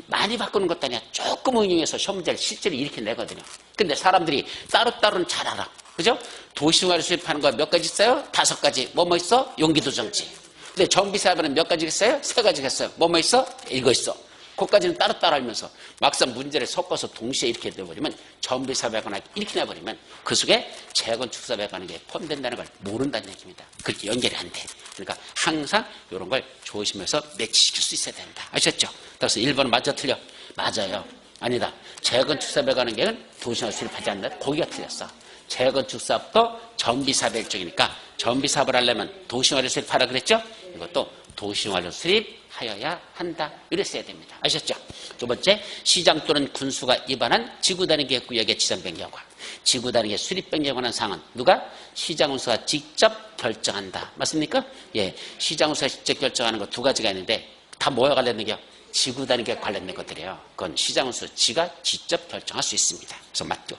[SPEAKER 1] 많이 바꾸는 것도 아니야. 조금 응용해서 시험 문제를 실제로 이렇게 내거든요. 근데 사람들이 따로따로는 잘 알아. 그죠? 도시화를 수립하는 거 몇 가지 있어요? 5가지. 뭐 있어? 용기도 정지. 근데 정비사업에는 몇 가지 있어요? 3가지가 있어요. 뭐 있어? 이거 있어. 그것까지는 따로따로 알면서 막상 문제를 섞어서 동시에 이렇게 내버리면 정비사업에 관한 이렇게 내버리면 그 속에 재건축사업에 관한 게 포함된다는 걸 모른다는 얘기입니다. 그렇게 연결이 안 돼. 그러니까 항상 이런 걸 조심해서 매치시킬 수 있어야 된다. 아셨죠? 그래서 1번은 맞아 틀려? 맞아요. 아니다. 재건축사업에 관한 계획은 도시화 수립하지 않는다. 거기가 틀렸어. 재건축사업도 정비사업의 일종이니까 정비사업을 하려면 도시화를 수립하라 그랬죠? 이것도 도시화를 수립하여야 한다. 이랬어야 됩니다. 아셨죠? 두 번째, 시장 또는 군수가 위반한 지구단위 계획구역의 지정 변경과 지구단위 계획 수립 변경에 관한 사항은 누가? 시장 군수가 직접 결정한다. 맞습니까? 예, 시장 군수가 직접 결정하는 거 2가지가 있는데 다 뭐와 관련된 게요? 지구단위 계획 관련된 것들이에요. 그건 시장 군수 지가 직접 결정할 수 있습니다. 그래서 맞죠?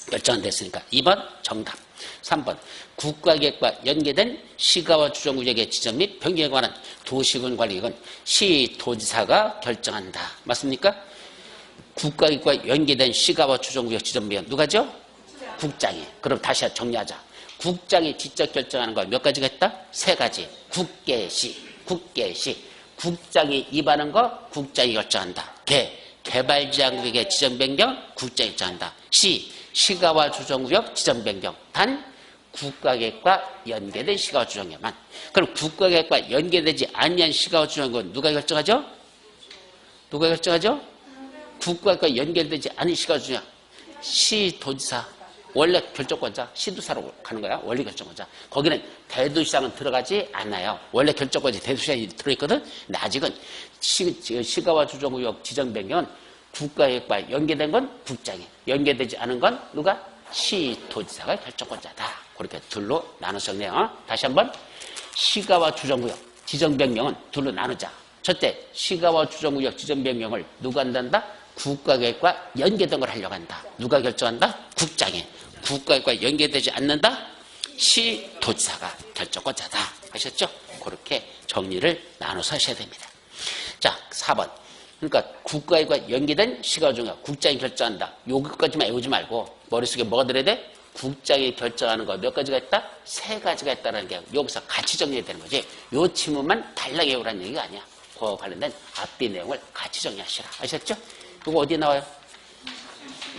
[SPEAKER 1] 결정은 됐으니까 2번 정답. 3번 국가계획과 연계된 시가와 주정구역의 지정 및 변경에 관한 도시군 관리계획은 시도지사가 결정한다. 맞습니까? 국가계획과 연계된 시가와 주정구역 지정 변경 누가죠? 국장이. 그럼 다시 정리하자. 국장이 직접 결정하는 거 몇 가지가 있다? 3가지. 국계시. 국장이 입안한 거 국장이 결정한다. 개발지향구역의 지정 변경 국장이 결정한다. 시가와 조정구역 지정 변경 단 국가계획과 연계된 시가와 조정구역만. 그럼 국가계획과 연계되지 아니한 시가와 조정구역은 누가 결정하죠? 누가 결정하죠? 국가계획과 연계되지 않은 시가와 조정구역. 시도지사 원래 결정권자 시도사로 가는 거야. 원래 결정권자. 거기는 대도시장은 들어가지 않아요. 원래 결정권자 대도시장이 들어있거든. 근데 아직은 시가와 조정구역 지정 변경은 국가계획과 연계된 건 국장이, 연계되지 않은 건 누가? 시도지사가 결정권자다. 그렇게 둘로 나눠서 정리해요. 다시 한번 시가와 조정구역 지정 변경은 둘로 나누자. 첫째, 시가와 조정구역 지정 변경을 누가 한단다? 국가계획과 연계된 걸 하려고 한다. 누가 결정한다? 국장이. 국가계획과 연계되지 않는다? 시도지사가 결정권자다. 아셨죠? 그렇게 정리를 나눠서 하셔야 됩니다. 자, 4번. 그러니까 국가계획과 연계된 시가조정구역 국장이 결정한다. 요것까지만 외우지 말고 머릿속에 뭐가 들어야 돼? 국장이 결정하는 거 몇 가지가 있다? 3가지가 있다는 게 여기서 같이 정리해야 되는 거지. 요 지문만 달라게 외우라는 얘기가 아니야. 그와 관련된 앞뒤 내용을 같이 정리하시라. 아셨죠? 이거 어디에 나와요?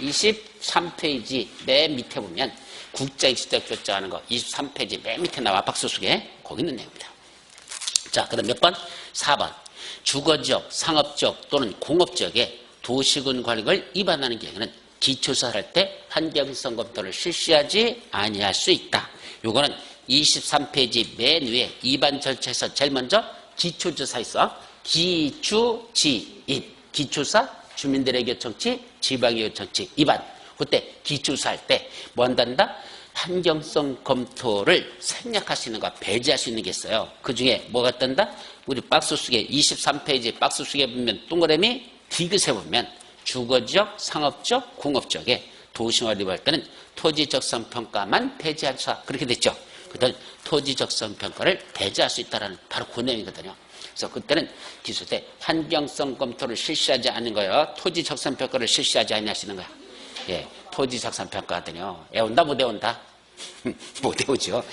[SPEAKER 1] 23페이지 맨 밑에 보면 국장이 직접 결정하는 거 23페이지 맨 밑에 나와. 박스 속에 거기 있는 내용입니다. 자, 그 다음 몇 번? 4번. 주거지역, 상업지역 또는 공업지역에 도시군 관리를 위반하는 경우는 기초조사를 할 때 환경성 검토를 실시하지 아니할 수 있다. 요거는 23페이지 맨 위에 위반 절차에서 제일 먼저 기초조사 있어. 기초지인, 기초사, 주민들의 요청치, 지방의 요청치 위반. 그때 기초조사할 때 뭐 한단다? 환경성 검토를 생략할 수 있는 거, 배제할 수 있는 게 있어요. 그 중에 뭐가 뜬다? 우리 박스 속에 23페이지 박스 속에 보면 동그라미 디귿에 보면 주거지역, 상업지역, 공업지역에 도시화 리뷰할 때는 토지적성평가만 배제하자. 그렇게 됐죠. 그때는 토지적성평가를 배제할 수 있다는 바로 그 내용이거든요. 그래서 그때는 기술 때 환경성 검토를 실시하지 않는 거예요. 토지적성평가를 실시하지 않으시는 거야. 예, 토지적성평가거든요. 애운다 못 애운다? 못 애우죠.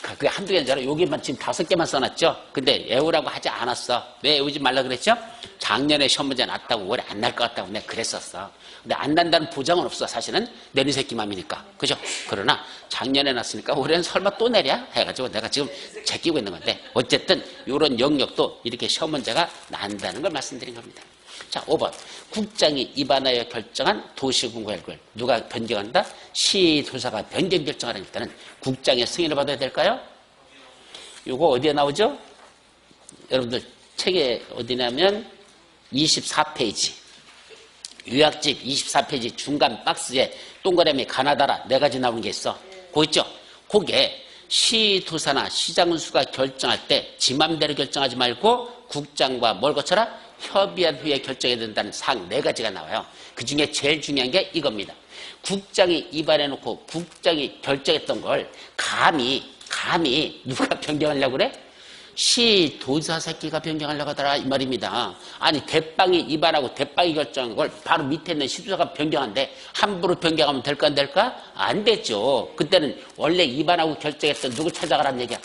[SPEAKER 1] 그게 한두 개는 줄 알아. 여기만 지금 5개만 써놨죠. 근데 애우라고 하지 않았어. 왜 애우지 말라 그랬죠? 작년에 시험 문제 났다고 올해 안 날 것 같다고 내가 그랬었어. 근데 안 난다는 보장은 없어. 사실은 내린 새끼 맘이니까. 그죠? 그러나 작년에 났으니까 올해는 설마 또 내랴? 해가지고 내가 지금 제끼고 있는 건데 어쨌든 이런 영역도 이렇게 시험 문제가 난다는 걸 말씀드린 겁니다. 자, 5번. 국장이 위반하여 결정한 도시군구역을 누가 변경한다? 시도사가 변경 결정하는 때는 국장의 승인을 받아야 될까요? 이거 어디에 나오죠? 여러분들 책에 어디냐면 24페이지. 요약집 24페이지 중간 박스에 동그라미 가나다라 4가지 나오는 게 있어. 그거 있죠? 그게 시도사나 시장군수가 결정할 때 지 맘대로 결정하지 말고 국장과 뭘 거쳐라? 협의한 후에 결정해야 된다는 사항 4가지가 나와요. 그 중에 제일 중요한 게 이겁니다. 국장이 위반해놓고 국장이 결정했던 걸 감히 누가 변경하려고 그래? 시도지사 새끼가 변경하려고 하더라 이 말입니다. 아니 대빵이 위반하고 대빵이 결정한 걸 바로 밑에 있는 시도지사가 변경한데 함부로 변경하면 될까 안 될까? 안 되죠. 그때는 원래 위반하고 결정했던 누구 찾아가란 얘기야.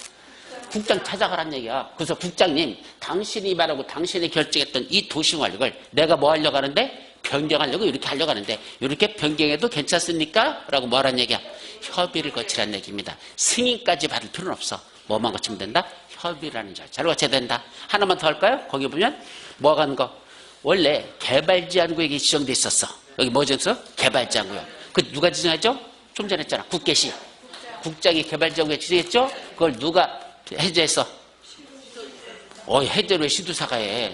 [SPEAKER 1] 국장 찾아가란 얘기야. 그래서 국장님, 당신이 위반하고 당신이 결정했던 이 도시관리를 내가 뭐 하려고 하는데? 변경하려고 이렇게 하려고 하는데 이렇게 변경해도 괜찮습니까? 라고 뭐하란 얘기야? 협의를 거치란 얘기입니다. 승인까지 받을 필요는 없어. 뭐만 거치면 된다? 협의라는 절차를 거쳐야 된다. 하나만 더 할까요? 거기 보면 뭐가 하는 거? 원래 개발제한구역이 지정돼 있었어. 여기 뭐 지정했어? 개발제한구역. 그 누가 지정했죠? 좀 전에 했잖아. 국계시. 국장이 개발제한구역 지정했죠? 그걸 누가 해제했어? 해제를 왜 시도사가 해?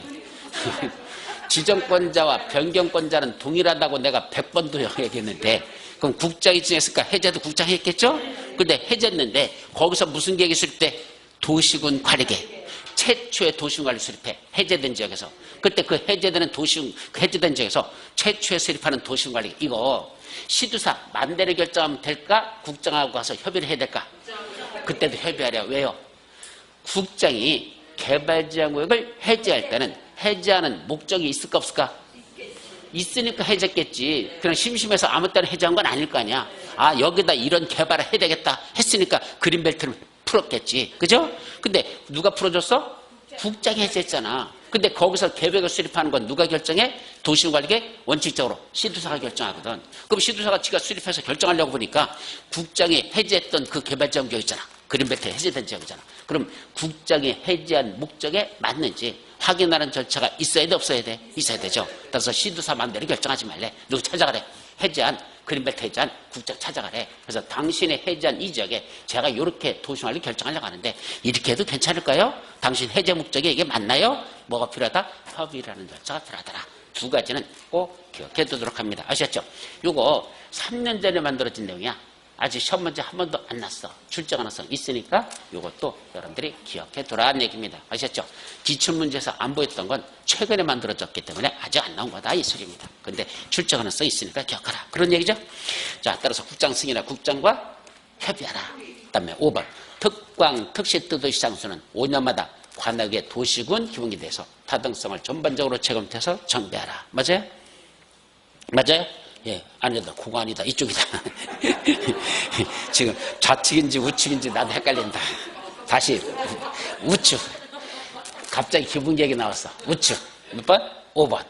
[SPEAKER 1] 지정권자와 변경권자는 동일하다고 내가 100번도 얘기했는데 그럼 국장이 지정했으니까 해제도 국장이 했겠죠? 근데 해제했는데 거기서 무슨 계획이 수립돼? 도시군 관리계획. 최초의 도시군 관리 수립해. 해제된 지역에서. 그때 그 해제된 지역에서 최초에 수립하는 도시군 관리 이거 시도사 맘대로 결정하면 될까? 국장하고 가서 협의를 해야 될까? 그때도 협의하려. 왜요? 국장이 개발제한구역을 해제할 때는 해제하는 목적이 있을까 없을까? 있으니까 해제했겠지. 그냥 심심해서 아무 때나 해제한 건 아닐 거 아니야. 여기다 이런 개발을 해야 되겠다 했으니까 그린벨트를 풀었겠지. 그죠? 근데 누가 풀어줬어? 국장이 해제했잖아. 근데 거기서 계획을 수립하는 건 누가 결정해? 도시관리계 원칙적으로 시도사가 결정하거든. 그럼 시도사가 지가 수립해서 결정하려고 보니까 국장이 해제했던 그 개발지역 있잖아. 그린벨트 해제된 지역이잖아. 그럼 국장이 해제한 목적에 맞는지 확인하는 절차가 있어야 돼, 없어야 돼? 있어야 되죠. 그래서 시도사 마음대로 결정하지 말래. 누구 찾아가래. 해제한 그린벨트 해제한 국장 찾아가래. 그래서 당신의 해제한 이 지역에 제가 이렇게 도시관리 결정하려고 하는데 이렇게 해도 괜찮을까요? 당신 해제 목적이 이게 맞나요? 뭐가 필요하다? 협의라는 절차가 필요하더라. 두 가지는 꼭 기억해 두도록 합니다. 아셨죠? 요거 3년 전에 만들어진 내용이야. 아직 시험 문제 한 번도 안 났어. 출제 가능성 있으니까 이것도 여러분들이 기억해 두라는 얘기입니다. 아셨죠? 기출문제에서 안 보였던 건 최근에 만들어졌기 때문에 아직 안 나온 거다 이 소리입니다. 근데 출제 가능성 있으니까 기억하라. 그런 얘기죠? 자, 따라서 국장 승인이나 국장과 협의하라. 그 다음에 5번. 특광, 특시도시 장소는 5년마다 관악의 도시군 기본에 대해서 타당성을 전반적으로 체감해서 정비하라. 맞아요? 맞아요? 예, 아니다. 그거 아니다. 이쪽이다. 지금 좌측인지 우측인지 나도 헷갈린다. 다시 우측. 갑자기 기분 얘기 나왔어. 우측. 몇 번? 5번.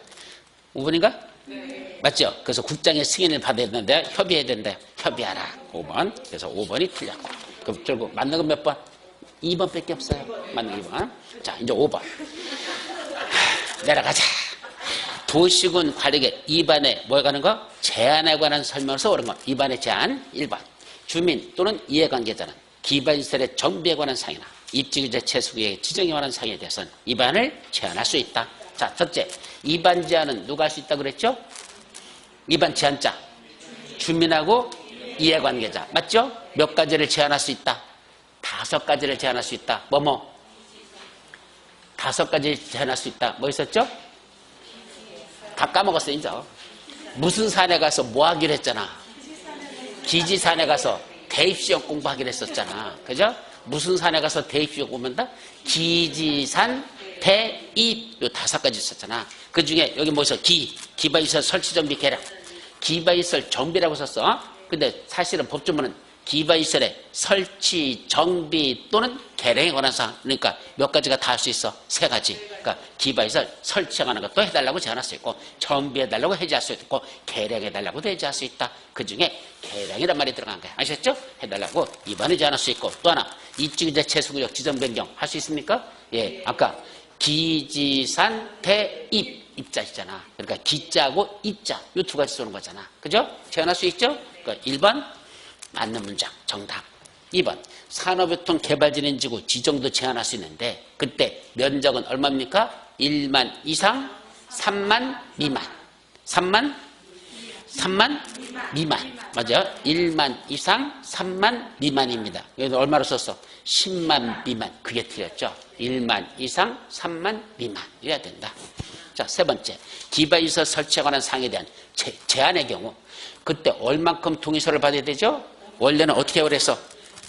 [SPEAKER 1] 5번인가? 네. 맞죠? 그래서 국장의 승인을 받아야 되는데 협의해야 된대. 협의하라. 5번. 그래서 5번이 틀렸고. 그럼 결국 맞는 건 몇 번? 2번밖에 없어요. 맞는 2번. 자, 이제 5번. 내려가자. 도시군 관리계 2반에 뭐에 관한 거? 제한에 관한 설명서 옳은 거. 2반의 제한 1번. 주민 또는 이해관계자는 기반시설의 정비에 관한 사항이나 입지규제 채수구의 지정에 관한 사항에 대해서는 2반을 제한할 수 있다. 자, 첫째. 2반 제한은 누가 할 수 있다고 그랬죠? 2반 제한자. 주민하고 이해관계자. 맞죠? 몇 가지를 제한할 수 있다? 5가지를 제한할 수 있다. 뭐뭐? 5가지 제한할 수 있다. 뭐 있었죠? 다 까먹었어, 이제. 무슨 산에 가서 뭐 하기로 했잖아. 기지산에 가서 대입시험 공부하기로 했었잖아. 그죠? 무슨 산에 가서 대입시험 공부한다? 기지산, 대입, 요 5가지 있었잖아. 그 중에 여기 뭐 있어? 기반시설 설치 정비 개량. 기반시설 정비라고 썼어. 근데 사실은 법조문은 기반시설의 설치, 정비 또는 개량에 관한 사항. 그러니까 몇 가지가 다 할 수 있어? 3가지. 그러니까 기반시설 설치하는 것도 해달라고 제한할 수 있고, 정비해달라고 해제할 수 있고, 개량해달라고도 해제할 수 있다. 그 중에 개량이란 말이 들어간 거야. 아셨죠? 해달라고 2번에 제한할 수 있고, 또 하나 입지규제 채수구역 지정 변경 할 수 있습니까? 예, 아까 기지산 대입 입자시잖아. 그러니까 기자하고 입자 이 2가지 쏘는 거잖아. 그죠? 제한할 수 있죠? 그러니까 1번 맞는 문장 정답. 2번 산업교통개발진행지구 지정도 제한할 수 있는데 그때 면적은 얼마입니까? 1만 이상 3만 미만. 3만 미만. 맞아요? 1만 이상 3만 미만입니다. 여기서 얼마로 썼어? 10만 미만. 그게 틀렸죠? 1만 이상 3만 미만 이래야 된다. 자, 3번째 기반시설 설치에 관한 사항에 대한 제한의 경우 그때 얼만큼 동의서를 받아야 되죠? 원래는 어떻게 그랬어?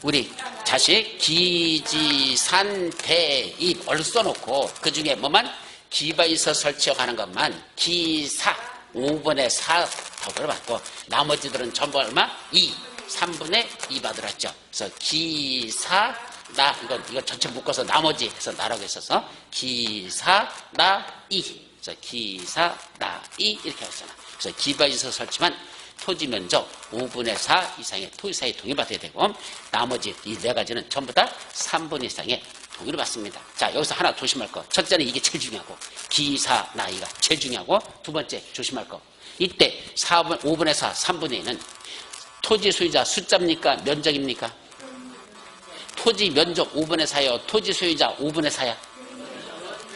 [SPEAKER 1] 우리 자식 기지산 대입 얼른 써놓고 그 중에 뭐만 기반시설 설치에 관한 것만 기사 5분의 4 덕을 받고 나머지들은 전부 얼마? 2, 3분의 2 받으랬죠. 그래서 기사 나 이거 전체 묶어서 나머지 해서 나라고 했어서 기사 나 2. 그래서 기사 나 2 이렇게 했잖아. 그래서 기반시설 설치만 토지 면적 5분의 4 이상의 토지사에 동의받아야 되고 나머지 이 4가지는 전부 다 3분 이상의 동의를 받습니다. 자, 여기서 하나 조심할 거. 첫째는 이게 제일 중요하고 기사 나이가 제일 중요하고 두 번째 조심할 거. 이때 5분의 4, 3분의 2는 토지 소유자 숫자입니까? 면적입니까? 토지 면적 5분의 4요. 토지 소유자 5분의 4야.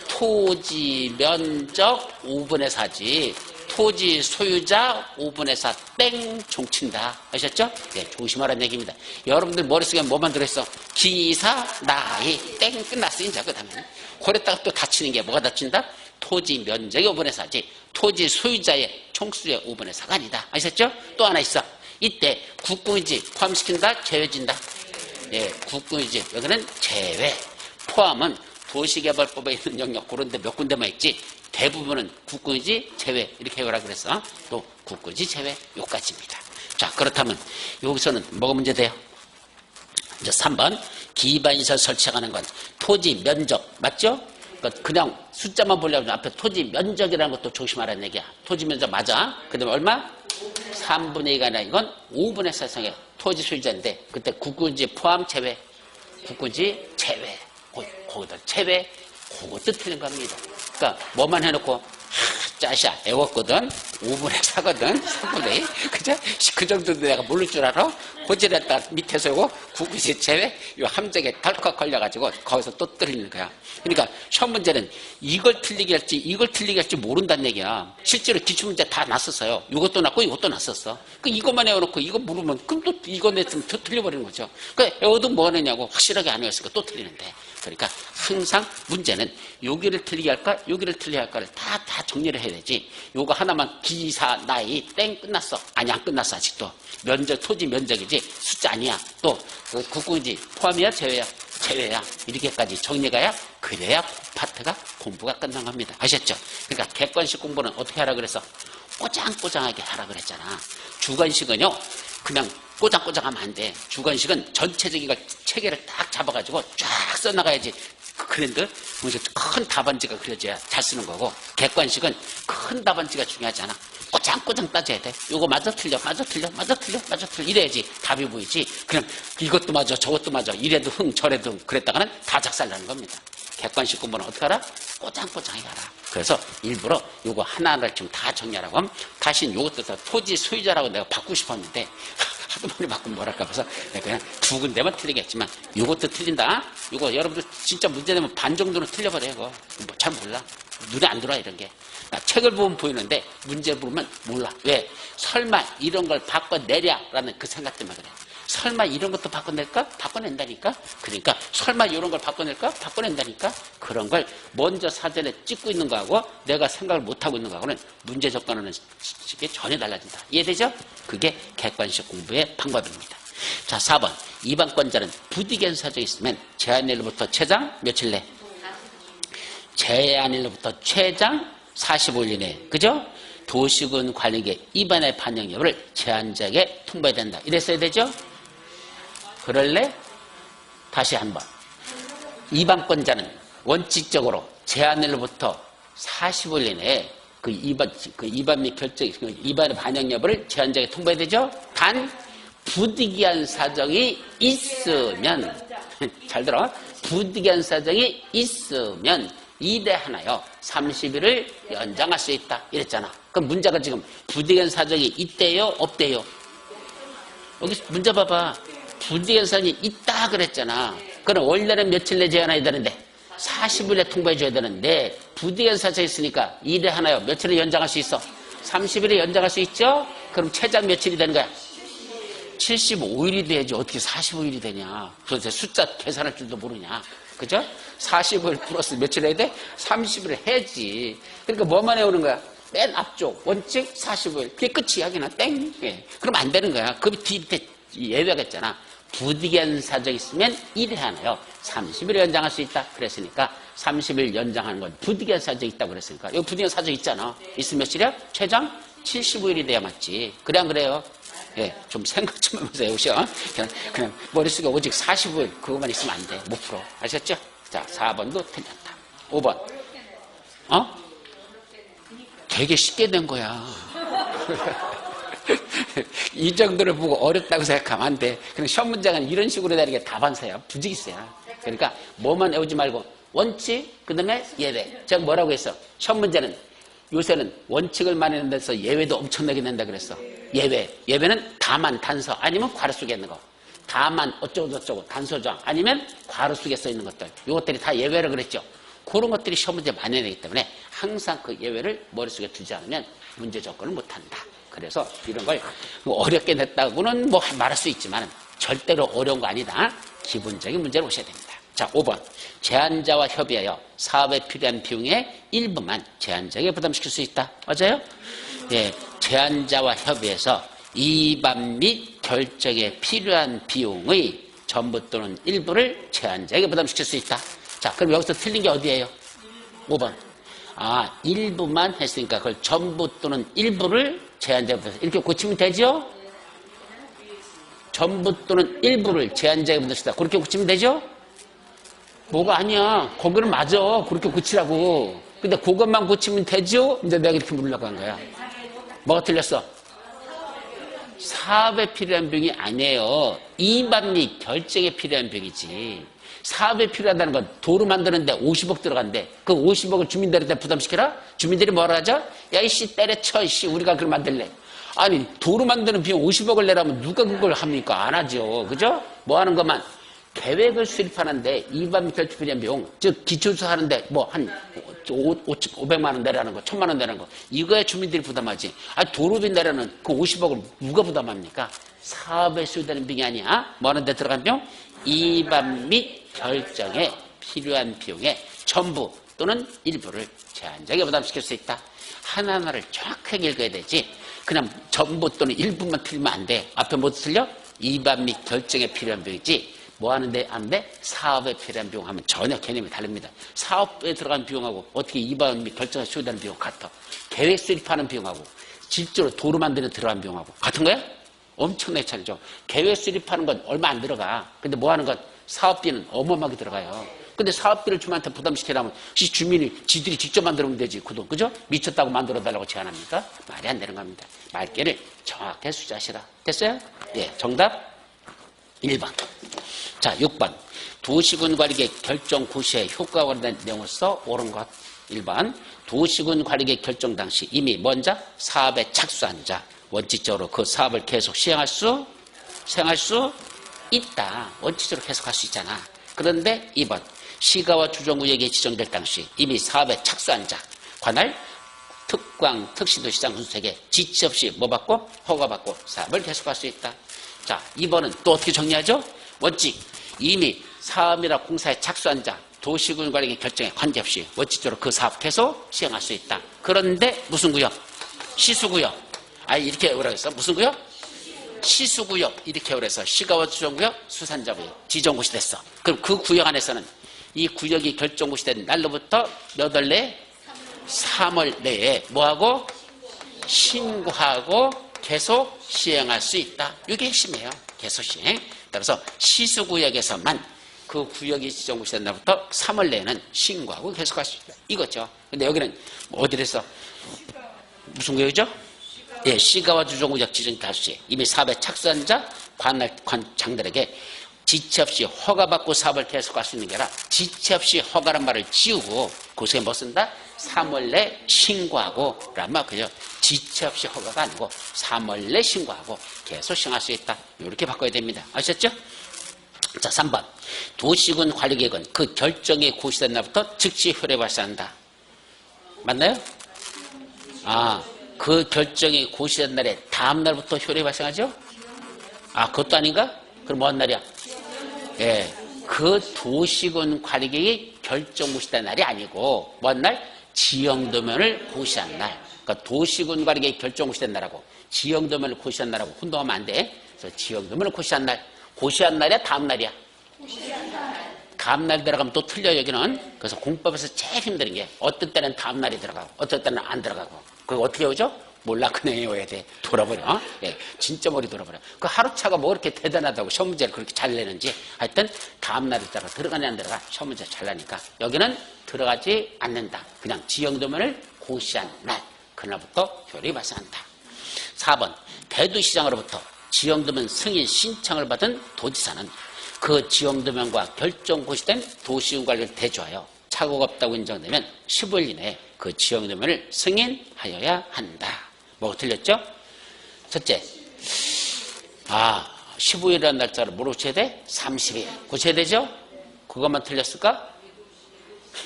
[SPEAKER 1] 토지 면적 5분의 4지. 토지 소유자 5분의 4 땡 종친다. 아셨죠? 네, 조심하라는 얘기입니다. 여러분들 머릿속에 뭐만 들어있어? 기사 나이 땡 끝났어. 이제 그 다음에 그랬다가 또 다치는 게 뭐가 다친다? 토지 면적의 5분의 4지 토지 소유자의 총수의 5분의 4가 아니다. 아셨죠? 또 하나 있어. 이때 국공유지 포함시킨다? 제외진다? 예, 국공유지 여기는 제외. 포함은 도시개발법에 있는 영역 그런 데 몇 군데만 있지 대부분은 국공유지 제외 이렇게 해오라 그래서 또 국공유지 제외 요까지입니다. 자, 그렇다면 여기서는 뭐가 문제돼요? 이제 3번 기반시설 설치하는 건 토지 면적 맞죠? 그러니까 그냥 숫자만 보려면 앞에 토지 면적이라는 것도 조심하라는 얘기야. 토지 면적 맞아. 그 다음에 얼마? 3분의 2가 아니라 이건 5분의 4상의 토지 소유자인데 그때 국군지 포함 제외. 국군지 제외. 거기다 제외. 그것도 틀린 겁니다. 그러니까 뭐만 해놓고 짜샤 애웠거든. 5분의 4거든. 3분의 2. 그죠? 그 정도도 내가 모를 줄 알아? 고지를 했다 밑에서 요거 국군지 제외. 요 함정에 덜컥 걸려가지고 거기서 또 틀리는 거야. 그러니까 시험 문제는 이걸 틀리게 할지 이걸 틀리게 할지 모른다는 얘기야. 실제로 기출문제 다 났었어요. 이것도 났고 이것도 났었어. 그 이것만 외워놓고 이거 모르면 그럼 또 이거 냈으면 더 틀려버리는 거죠. 그러니까 외워도 뭐 하느냐고 확실하게 안 외웠으니까 또 틀리는데. 그러니까 항상 문제는 여기를 틀리게 할까 여기를 틀리게 할까를 다 정리를 해야 되지. 요거 하나만 기사 나이 땡 끝났어. 아니 안 끝났어 아직도. 면적 토지 면적이지 숫자 아니야. 또 국군지 포함이야 제외야. 제외야. 이렇게까지 정리가야 그래야 파트가 공부가 끝난 겁니다. 아셨죠? 그러니까 객관식 공부는 어떻게 하라 그래서 꼬장꼬장하게 하라 그랬잖아. 주관식은요 그냥 꼬장꼬장하면 안 돼. 주관식은 전체적인 걸 체계를 딱 잡아가지고 쫙 써나가야지. 그런데 큰 답안지가 그려져야 잘 쓰는 거고 객관식은 큰 답안지가 중요하지 않아. 꼬장꼬장 따져야 돼. 요거 맞아 틀려 맞아 틀려 맞아 틀려 맞아 틀려 이래야지 답이 보이지. 그냥 이것도 맞아 저것도 맞아 이래도 흥 저래도 흥 그랬다가는 다 작살나는 겁니다. 객관식 공부는 어떻게 하라? 꼬장꼬장하게 하라. 그래서 일부러 요거 하나하나를 지금 다 정리하라고 하면 다시 요것도 다 토지 소유자라고 내가 바꾸고 싶었는데 하도 많이 바꾸면 뭐랄까 봐서 내가 그냥 두 군데만 틀리겠지만 요것도 틀린다. 요거 여러분들 진짜 문제 내면 반 정도는 틀려버려요. 이거 잘 몰라. 눈에 안 들어와 이런 게. 나 책을 보면 보이는데 문제 보면 몰라. 왜? 설마 이런 걸 바꿔내랴라는 그 생각 때문에 그래. 설마 이런 것도 바꿔낼까? 바꿔낸다니까? 그러니까 설마 이런 걸 바꿔낼까? 바꿔낸다니까? 그런 걸 먼저 사전에 찍고 있는 거하고 내가 생각을 못하고 있는 거하고는 문제 접근하는 식이 전혀 달라진다. 이해되죠? 그게 객관식 공부의 방법입니다. 자, 4번. 이반권자는 부득이한 사정이 있으면 제한일로부터 최장 며칠 내? 제한일로부터 최장 45일 이내. 그죠? 도시군 관리계 입안의 반영 여부를 제한자에게 통보해야 된다. 이랬어야 되죠? 그럴래? 다시 한번. 이반권자는 원칙적으로 제한일로부터 45일 이내에 그 입안 및 결정, 입안의 반영 여부를 제한자에게 통보해야 되죠? 단, 부득이한 사정이 있으면, 잘 들어. 부득이한 사정이 있으면, 이래 하나요. 30일을 연장할 수 있다. 이랬잖아. 그럼 문제가 지금 부득이한 사정이 있대요? 없대요? 여기 문제 봐봐. 부득이한 사정이 있다 그랬잖아. 그럼 원래는 며칠 내 제한해야 되는데 40일에 통보해줘야 되는데 부득이한 사정이 있으니까 이래 하나요. 며칠을 연장할 수 있어? 30일에 연장할 수 있죠? 그럼 최장 며칠이 되는 거야? 75일이 돼야지 어떻게 45일이 되냐. 도대체 숫자 계산할 줄도 모르냐. 그죠? 40일 플러스 며칠 해야 돼? 30일 해야지. 그러니까 뭐만 해오는 거야? 맨 앞쪽 원칙 45일. 그게 끝이야. 그냥 땡. 예. 그럼 안 되는 거야. 그 뒤에 예외가 있잖아. 부득이한 사정이 있으면 1회 하나요. 30일 연장할 수 있다. 그랬으니까 30일 연장하는 건 부득이한 사정이 있다고 그랬으니까. 여기 부득이한 사정이 있잖아. 있으면 며칠이야? 최장 75일이 돼야 맞지. 그래 안 그래요? 예, 좀 생각 좀 해보세요. 오셔. 그냥 머릿속에 오직 45일 그것만 있으면 안 돼. 못 풀어. 아셨죠? 자, 4번도 틀렸다. 5번. 되게 쉽게 된 거야. 이 정도를 보고 어렵다고 생각하면 안 돼. 그냥 시험 문제는 이런 식으로 되는 게 답안서야. 부지기수야. 그러니까 뭐만 외우지 말고 원칙, 그 다음에 예외. 제가 뭐라고 했어? 시험 문제는 요새는 원칙을 많이 낸다서 예외도 엄청나게 낸다 그랬어. 예외. 예외는 다만 단서 아니면 괄호 속에 있는 거. 다만 어쩌고저쩌고 단서조항 아니면 괄호 속에 써 있는 것들. 이것들이 다 예외라 그랬죠. 그런 것들이 시험 문제 많이 내기 때문에 항상 그 예외를 머릿속에 두지 않으면 문제 접근을 못한다. 그래서 이런 걸 뭐 어렵게 냈다고는 뭐 말할 수 있지만 절대로 어려운 거 아니다. 기본적인 문제를 보셔야 됩니다. 자, 5번. 제한자와 협의하여 사업에 필요한 비용의 일부만 제한자에게 부담시킬 수 있다. 맞아요? 예, 제한자와 협의해서 이반 및 결정에 필요한 비용의 전부 또는 일부를 제한자에게 부담시킬 수 있다. 자, 그럼 여기서 틀린 게 어디예요? 5번. 아, 일부만 했으니까 그걸 전부 또는 일부를 제한자에게 부담시키다. 이렇게 고치면 되죠? 전부 또는 일부를 제한자에게 부담시키다. 그렇게 고치면 되죠? 뭐가 아니야. 거기는 맞아. 그렇게 고치라고. 근데 그것만 고치면 되죠? 이제 내가 이렇게 물으려고 한 거야. 뭐가 틀렸어? 사업에 필요한 비용이 아니에요. 이반 및 결정에 필요한 비용이지. 사업에 필요하다는 건 도로 만드는데 50억 들어간대. 그 50억을 주민들한테 부담시켜라? 주민들이 뭐라 하죠? 야, 이씨, 때려쳐, 이씨, 우리가 그걸 만들래. 아니, 도로 만드는 비용 50억을 내라면 누가 그걸 합니까? 안 하죠. 그죠? 뭐 하는 것만. 계획을 수립하는데 이반 및 결정 필요한 비용, 즉, 기초수 하는데 뭐 한 500만 원 내라는 거, 1000만 원 내라는 거, 이거야 주민들이 부담하지. 아니, 도로비 내라는 그 50억을 누가 부담합니까? 사업에 수요되는 비용이 아니야. 뭐 하는 데 들어간 비용? 이반 및 결정에 필요한 비용의 전부 또는 일부를 제한적에 부담시킬 수 있다. 하나하나를 정확하게 읽어야 되지. 그냥 전부 또는 일부만 틀리면 안 돼. 앞에 뭐 틀려? 이반 및 결정에 필요한 비용이지. 뭐 하는데 안 돼? 사업에 필요한 비용 하면 전혀 개념이 다릅니다. 사업에 들어간 비용하고 어떻게 이반 및 결정에 수요되는 비용 같아. 계획 수립하는 비용하고 실제로 도로 만드는 데 들어간 비용하고 같은 거야? 엄청나게 차이죠. 계획 수립하는 건 얼마 안 들어가. 근데 뭐 하는 건 사업비는 어마어마하게 들어가요. 근데 사업비를 주민한테 부담시키려면 주민이 지들이 직접 만들면 되지. 그 돈, 그죠? 미쳤다고 만들어달라고 제안합니까? 말이 안 되는 겁니다. 말귀를 정확하게 수자시라. 됐어요? 예, 정답 1번. 자, 6번. 도시군 관리계획 결정 고시에 효과가 관련된 내용을 써 옳은 것. 1번. 도시군 관리계획 결정 당시 이미 먼저 사업에 착수한 자, 원칙적으로 그 사업을 계속 시행할 수 있다. 원칙적으로 계속 할 수 있잖아. 그런데 2번. 시가와 주정구역이 지정될 당시 이미 사업에 착수한 자, 관할 특광, 특시도시장 군수에게 지치 없이 뭐 받고? 허가받고 사업을 계속할 수 있다. 자, 2번은 또 어떻게 정리하죠? 원칙. 이미 사업이나 공사에 착수한 자, 도시군 관리계 결정에 관계없이 원칙적으로 그 사업 계속 시행할 수 있다. 그런데 무슨 구역? 시수구역. 아니, 이렇게 외우라고 했어. 무슨 구역? 시수구역. 이렇게 외우라고 해서 시가와 주정구역, 수산자구역, 지정구시 됐어. 그럼 그 구역 안에서는 이 구역이 결정구시 된 날로부터 몇 월 내에? 3월 내에 뭐하고? 신고하고 계속 시행할 수 있다. 이게 핵심이에요. 계속 시행. 따라서 시수구역에서만 그 구역이 지정구시 된 날부터 3월 내에는 신고하고 계속할 수 있다. 이거죠. 근데 여기는 어디랬어? 무슨 구역이죠? 예, 시가와 주정구역 지정 달시 이미 사업에 착수한 자, 관장들에게 지체 없이 허가받고 사업을 계속할 수 있는 게 아니라 지체 없이 허가란 말을 지우고 그속에 뭐 쓴다? 3월 내 신고하고 라는 말 그죠? 지체 없이 허가가 아니고 3월 내 신고하고 계속 시행할 수 있다. 이렇게 바꿔야 됩니다. 아셨죠? 자, 3번. 도시군 관리계획은 그 결정이 고시된 날부터 즉시 효력이 발생한다. 맞나요? 아, 그 결정이 고시된 날에 다음 날부터 효력이 발생하죠? 아, 그것도 아닌가? 그럼 뭔 날이야? 예, 그 도시군 관리계획이 결정 고시된 날이 아니고 뭔 날? 지형도면을 고시한 날. 그러니까 도시군 관리계획이 결정 고시된 날하고 지형도면을 고시한 날하고 혼동하면 안 돼. 그래서 지형도면을 고시한 날. 고시한 날이야? 다음 날이야? 고시한 날. 다음 날 들어가면 또 틀려 여기는. 그래서 공법에서 제일 힘든 게 어떤 때는 다음 날이 들어가고 어떤 때는 안 들어가고. 그거 어떻게 오죠? 몰라, 그냥 외워야 돼. 돌아버려. 예, 진짜 머리 돌아버려. 그 하루차가 뭐 그렇게 대단하다고 시험 문제를 그렇게 잘 내는지 하여튼 다음날에 따라 들어가냐 안 들어가 시험 문제 잘 나니까 여기는 들어가지 않는다. 그냥 지형도면을 고시한 날. 그날부터 효력이 발생한다. 4번. 대도시장으로부터 지형도면 승인 신청을 받은 도지사는 그 지형도면과 결정 고시된 도시군 관리를 대조하여 착오가 없다고 인정되면 15일 이내에 그 지형도면을 승인하여야 한다. 뭐가 틀렸죠? 첫째, 15일이라는 날짜를 뭐로 고쳐야 돼? 30일. 고쳐야 되죠? 그것만 틀렸을까?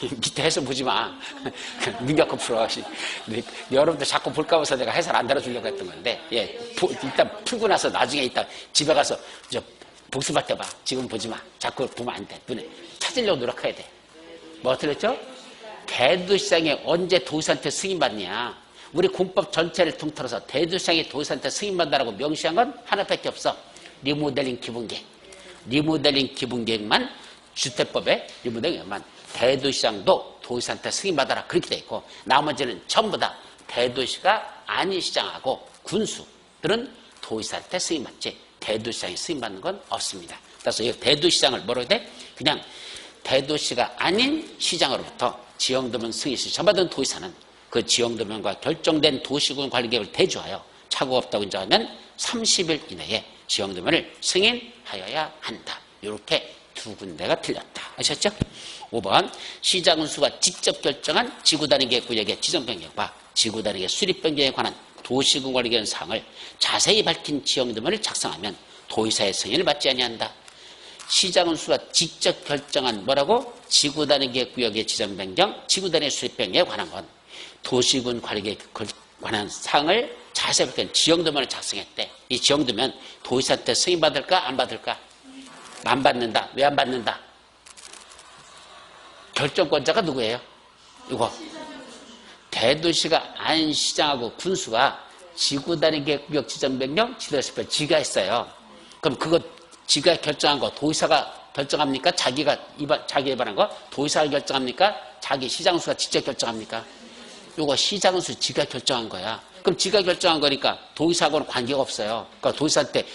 [SPEAKER 1] 밑에 해서 보지 마. 눈 감고 풀어. 여러분들 자꾸 볼까 봐서 내가 해설 안 달아주려고 했던 건데, 예, 일단 풀고 나서 나중에 이따 집에 가서 복습할 때 봐. 지금 보지 마. 자꾸 보면 안 돼. 눈에 찾으려고 노력해야 돼. 뭐가 틀렸죠? 대도시장이 언제 도시한테 승인받냐? 우리 공법 전체를 통틀어서 대도시장이 도시한테 승인받는다고 명시한 건 하나밖에 없어. 리모델링 기본계획. 리모델링 기본계획만 주택법에 리모델링만 대도시장도 도시한테 승인받아라 그렇게 돼 있고 나머지는 전부 다 대도시가 아닌 시장하고 군수들은 도시한테 승인받지 대도시장이 승인받는 건 없습니다. 그래서 이 대도시장을 뭐라고 해야 돼? 그냥 대도시가 아닌 시장으로부터 지형도면 승인시 처받은 도의사는 그 지형도면과 결정된 도시군 관리계획을 대조하여 착오가 없다고 인정하면 30일 이내에 지형도면을 승인하여야 한다. 이렇게 두 군데가 틀렸다. 아셨죠? 5번 시장군수가 직접 결정한 지구단위계획구역의 지정변경과 지구단위계획 수립변경에 관한 도시군 관리계획 사항을 자세히 밝힌 지형도면을 작성하면 도의사의 승인을 받지 아니한다. 시장군수가 직접 결정한 뭐라고? 지구단위계획구역의 지정변경, 지구단위 수립변경에 관한 건 도시군 관리계획에 관한 사항을 자세히 밝힌 지형도면을 작성했대. 이 지형도면 도의사한테 승인받을까? 안 받을까? 안 받는다. 왜 안 받는다? 결정권자가 누구예요? 이거. 대도시가 아닌 시장하고 군수가 지구단위계획구역 지정변경, 지도수립변경 지가 했어요. 그럼 그거 지가 결정한 거 도의사가 결정합니까? 자기 위반한 거 도의사가 결정합니까? 자기 시장군수가 직접 결정합니까? 이거 시장군수 지가 결정한 거야. 그럼 지가 결정한 거니까 도의사하고는 관계가 없어요. 그러니까 도의사한테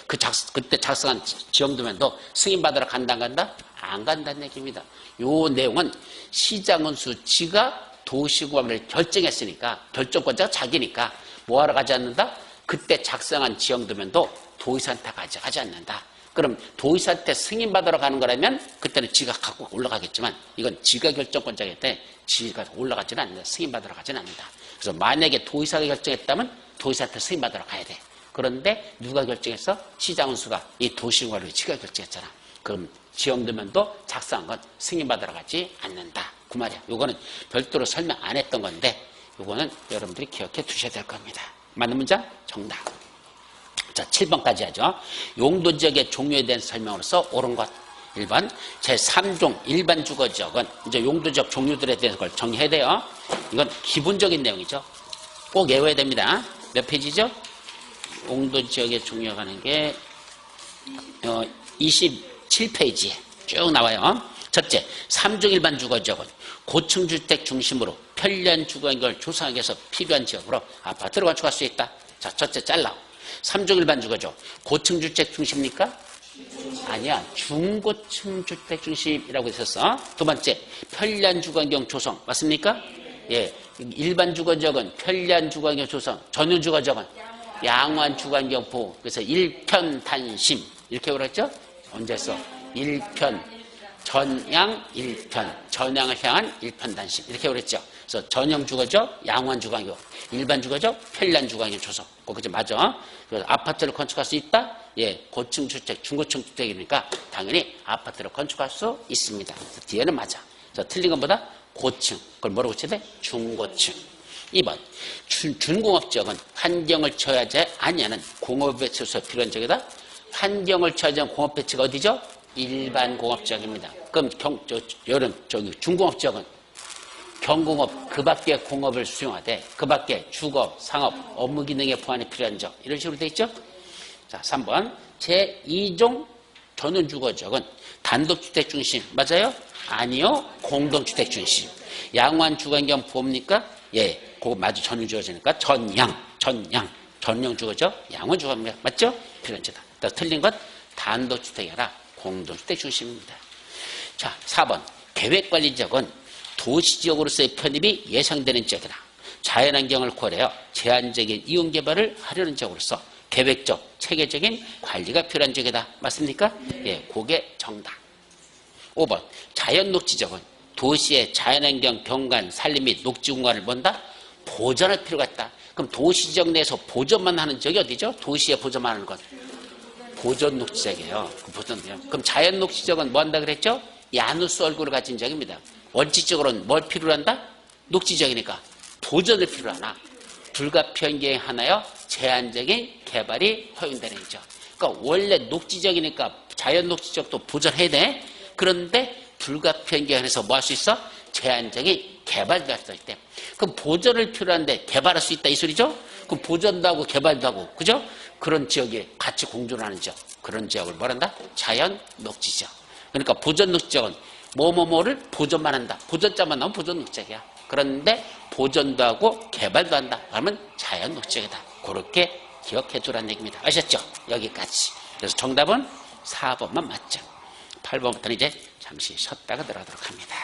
[SPEAKER 1] 그때 작성한 지형도면도 승인받으러 간다 안 간다? 안 간다는 얘기입니다. 요 내용은 시장군수 지가 도시구역을 결정했으니까 결정권자가 자기니까 뭐하러 가지 않는다? 그때 작성한 지형도면도 도의사한테 가져가지 않는다. 그럼 도의사한테 승인받으러 가는 거라면 그때는 지가 갖고 올라가겠지만 이건 지가 결정권자이기 때문에 지가 올라가지는 않는다. 승인받으러 가지는 않는다. 그래서 만약에 도의사가 결정했다면 도의사한테 승인받으러 가야 돼. 그런데 누가 결정했어? 시장군수가 이 도시구역을 지가 결정했잖아. 그럼 지형도면도 작성한 건 승인받으러 가지 않는다. 그 말이야. 요거는 별도로 설명 안 했던 건데 요거는 여러분들이 기억해 두셔야 될 겁니다. 맞는 문장? 정답. 자, 7번까지 하죠. 용도지역의 종류에 대한 설명으로서 옳은 것. 1번 제3종 일반 주거지역은 이제 용도지역 종류들에 대해서 그걸 정리해야 돼요. 이건 기본적인 내용이죠. 꼭 외워야 됩니다. 몇 페이지죠? 용도지역의 종류가 가는 게 27페이지에 쭉 나와요. 첫째, 3종 일반 주거지역은 고층주택 중심으로 편리한 주거환경을 조성하기 위해서 필요한 지역으로 아파트를 건축할 수 있다. 자, 첫째 잘라. 3종 일반 주거지역 고층주택 중심입니까? 아니야. 중고층 주택 중심이라고 있었어. 두 번째, 편리한 주거환경 조성. 맞습니까? 예. 일반 주거지역은 편리한 주거환경 조성. 전용 주거지역은 양호한 주거환경 보호. 그래서 일편단심. 이렇게 그랬죠? 언제 써? 일편. 전양, 일편. 전양을 향한 일편단심. 이렇게 그랬죠? 그래서 전용 주거지역, 양호한 주거환경. 일반 주거지역, 편리한 주거환경 조성. 그거 맞아? 그래서 아파트를 건축할 수 있다? 예, 고층 주택, 중고층 주택이니까 당연히 아파트를 건축할 수 있습니다. 뒤에는 맞아. 그래서 틀린 것보다 고층. 그걸 뭐라고 쳐야 돼? 중고층. 2번. 준공업지역은 환경을 처하지 아니하는 공업배치로서 필요한 지역이다. 환경을 처하지 않은 공업배치가 어디죠? 일반 공업지역입니다. 그럼 중공업지역은 경공업, 그 밖에 공업을 수용하되 그 밖에 주거, 상업, 업무 기능에 보완이 필요한 지역. 이런 식으로 돼 있죠? 자, 3번. 제2종 전원주거지역은 단독주택 중심. 맞아요? 아니요. 공동주택 중심. 양호한 주거환경 보호입니까? 예. 그거 마주 전원주거지니까 전양. 전용 주거지역, 양호한 주거환경. 맞죠? 필요한 지다. 틀린 건 단독주택이 아니라 공동주택 중심입니다. 자, 4번. 계획관리지역은 도시지역으로서의 편입이 예상되는 지역이다. 자연환경을 고려하여 제한적인 이용개발을 하려는 지역으로서 계획적, 체계적인 관리가 필요한 지역이다. 맞습니까? 예, 그게 정답. 5번. 자연녹지지역은 도시의 자연환경, 경관, 산림 및 녹지공간을 뭔다? 보존할 필요가 있다. 그럼 도시지역 내에서 보존만 하는 지역이 어디죠? 도시에 보존만 하는 것. 보존녹지지역이에요. 그럼 자연녹지지역은 뭐 한다 그랬죠? 야누스 얼굴을 가진 지역입니다. 원칙적으로는 뭘 필요로 한다? 녹지지역이니까 보존을 필요로 하나 불가피하게 하나요? 제한적인 개발이 허용되는 거죠. 그러니까 원래 녹지지역이니까 자연 녹지지역도 보존해야 돼. 그런데 불가피하게 해서 뭐 할 수 있어? 제한적인 개발도 할 수 있대. 그럼 보존을 필요한데 개발할 수 있다 이 소리죠? 그럼 보존도 하고 개발도 하고 그죠? 그런 지역이 같이 공존하는 지역. 그런 지역을 뭐란다? 자연 녹지지역. 그러니까 보존 녹지지역은 뭐뭐뭐를 보존만 한다. 보존자만 나오면 보존 녹지지역이야. 그런데 보존도 하고 개발도 한다. 그러면 자연 녹지지역이다. 그렇게 기억해 두라는 얘기입니다. 아셨죠? 여기까지. 그래서 정답은 4번만 맞죠. 8번부터는 이제 잠시 쉬었다가 들어가도록 합니다.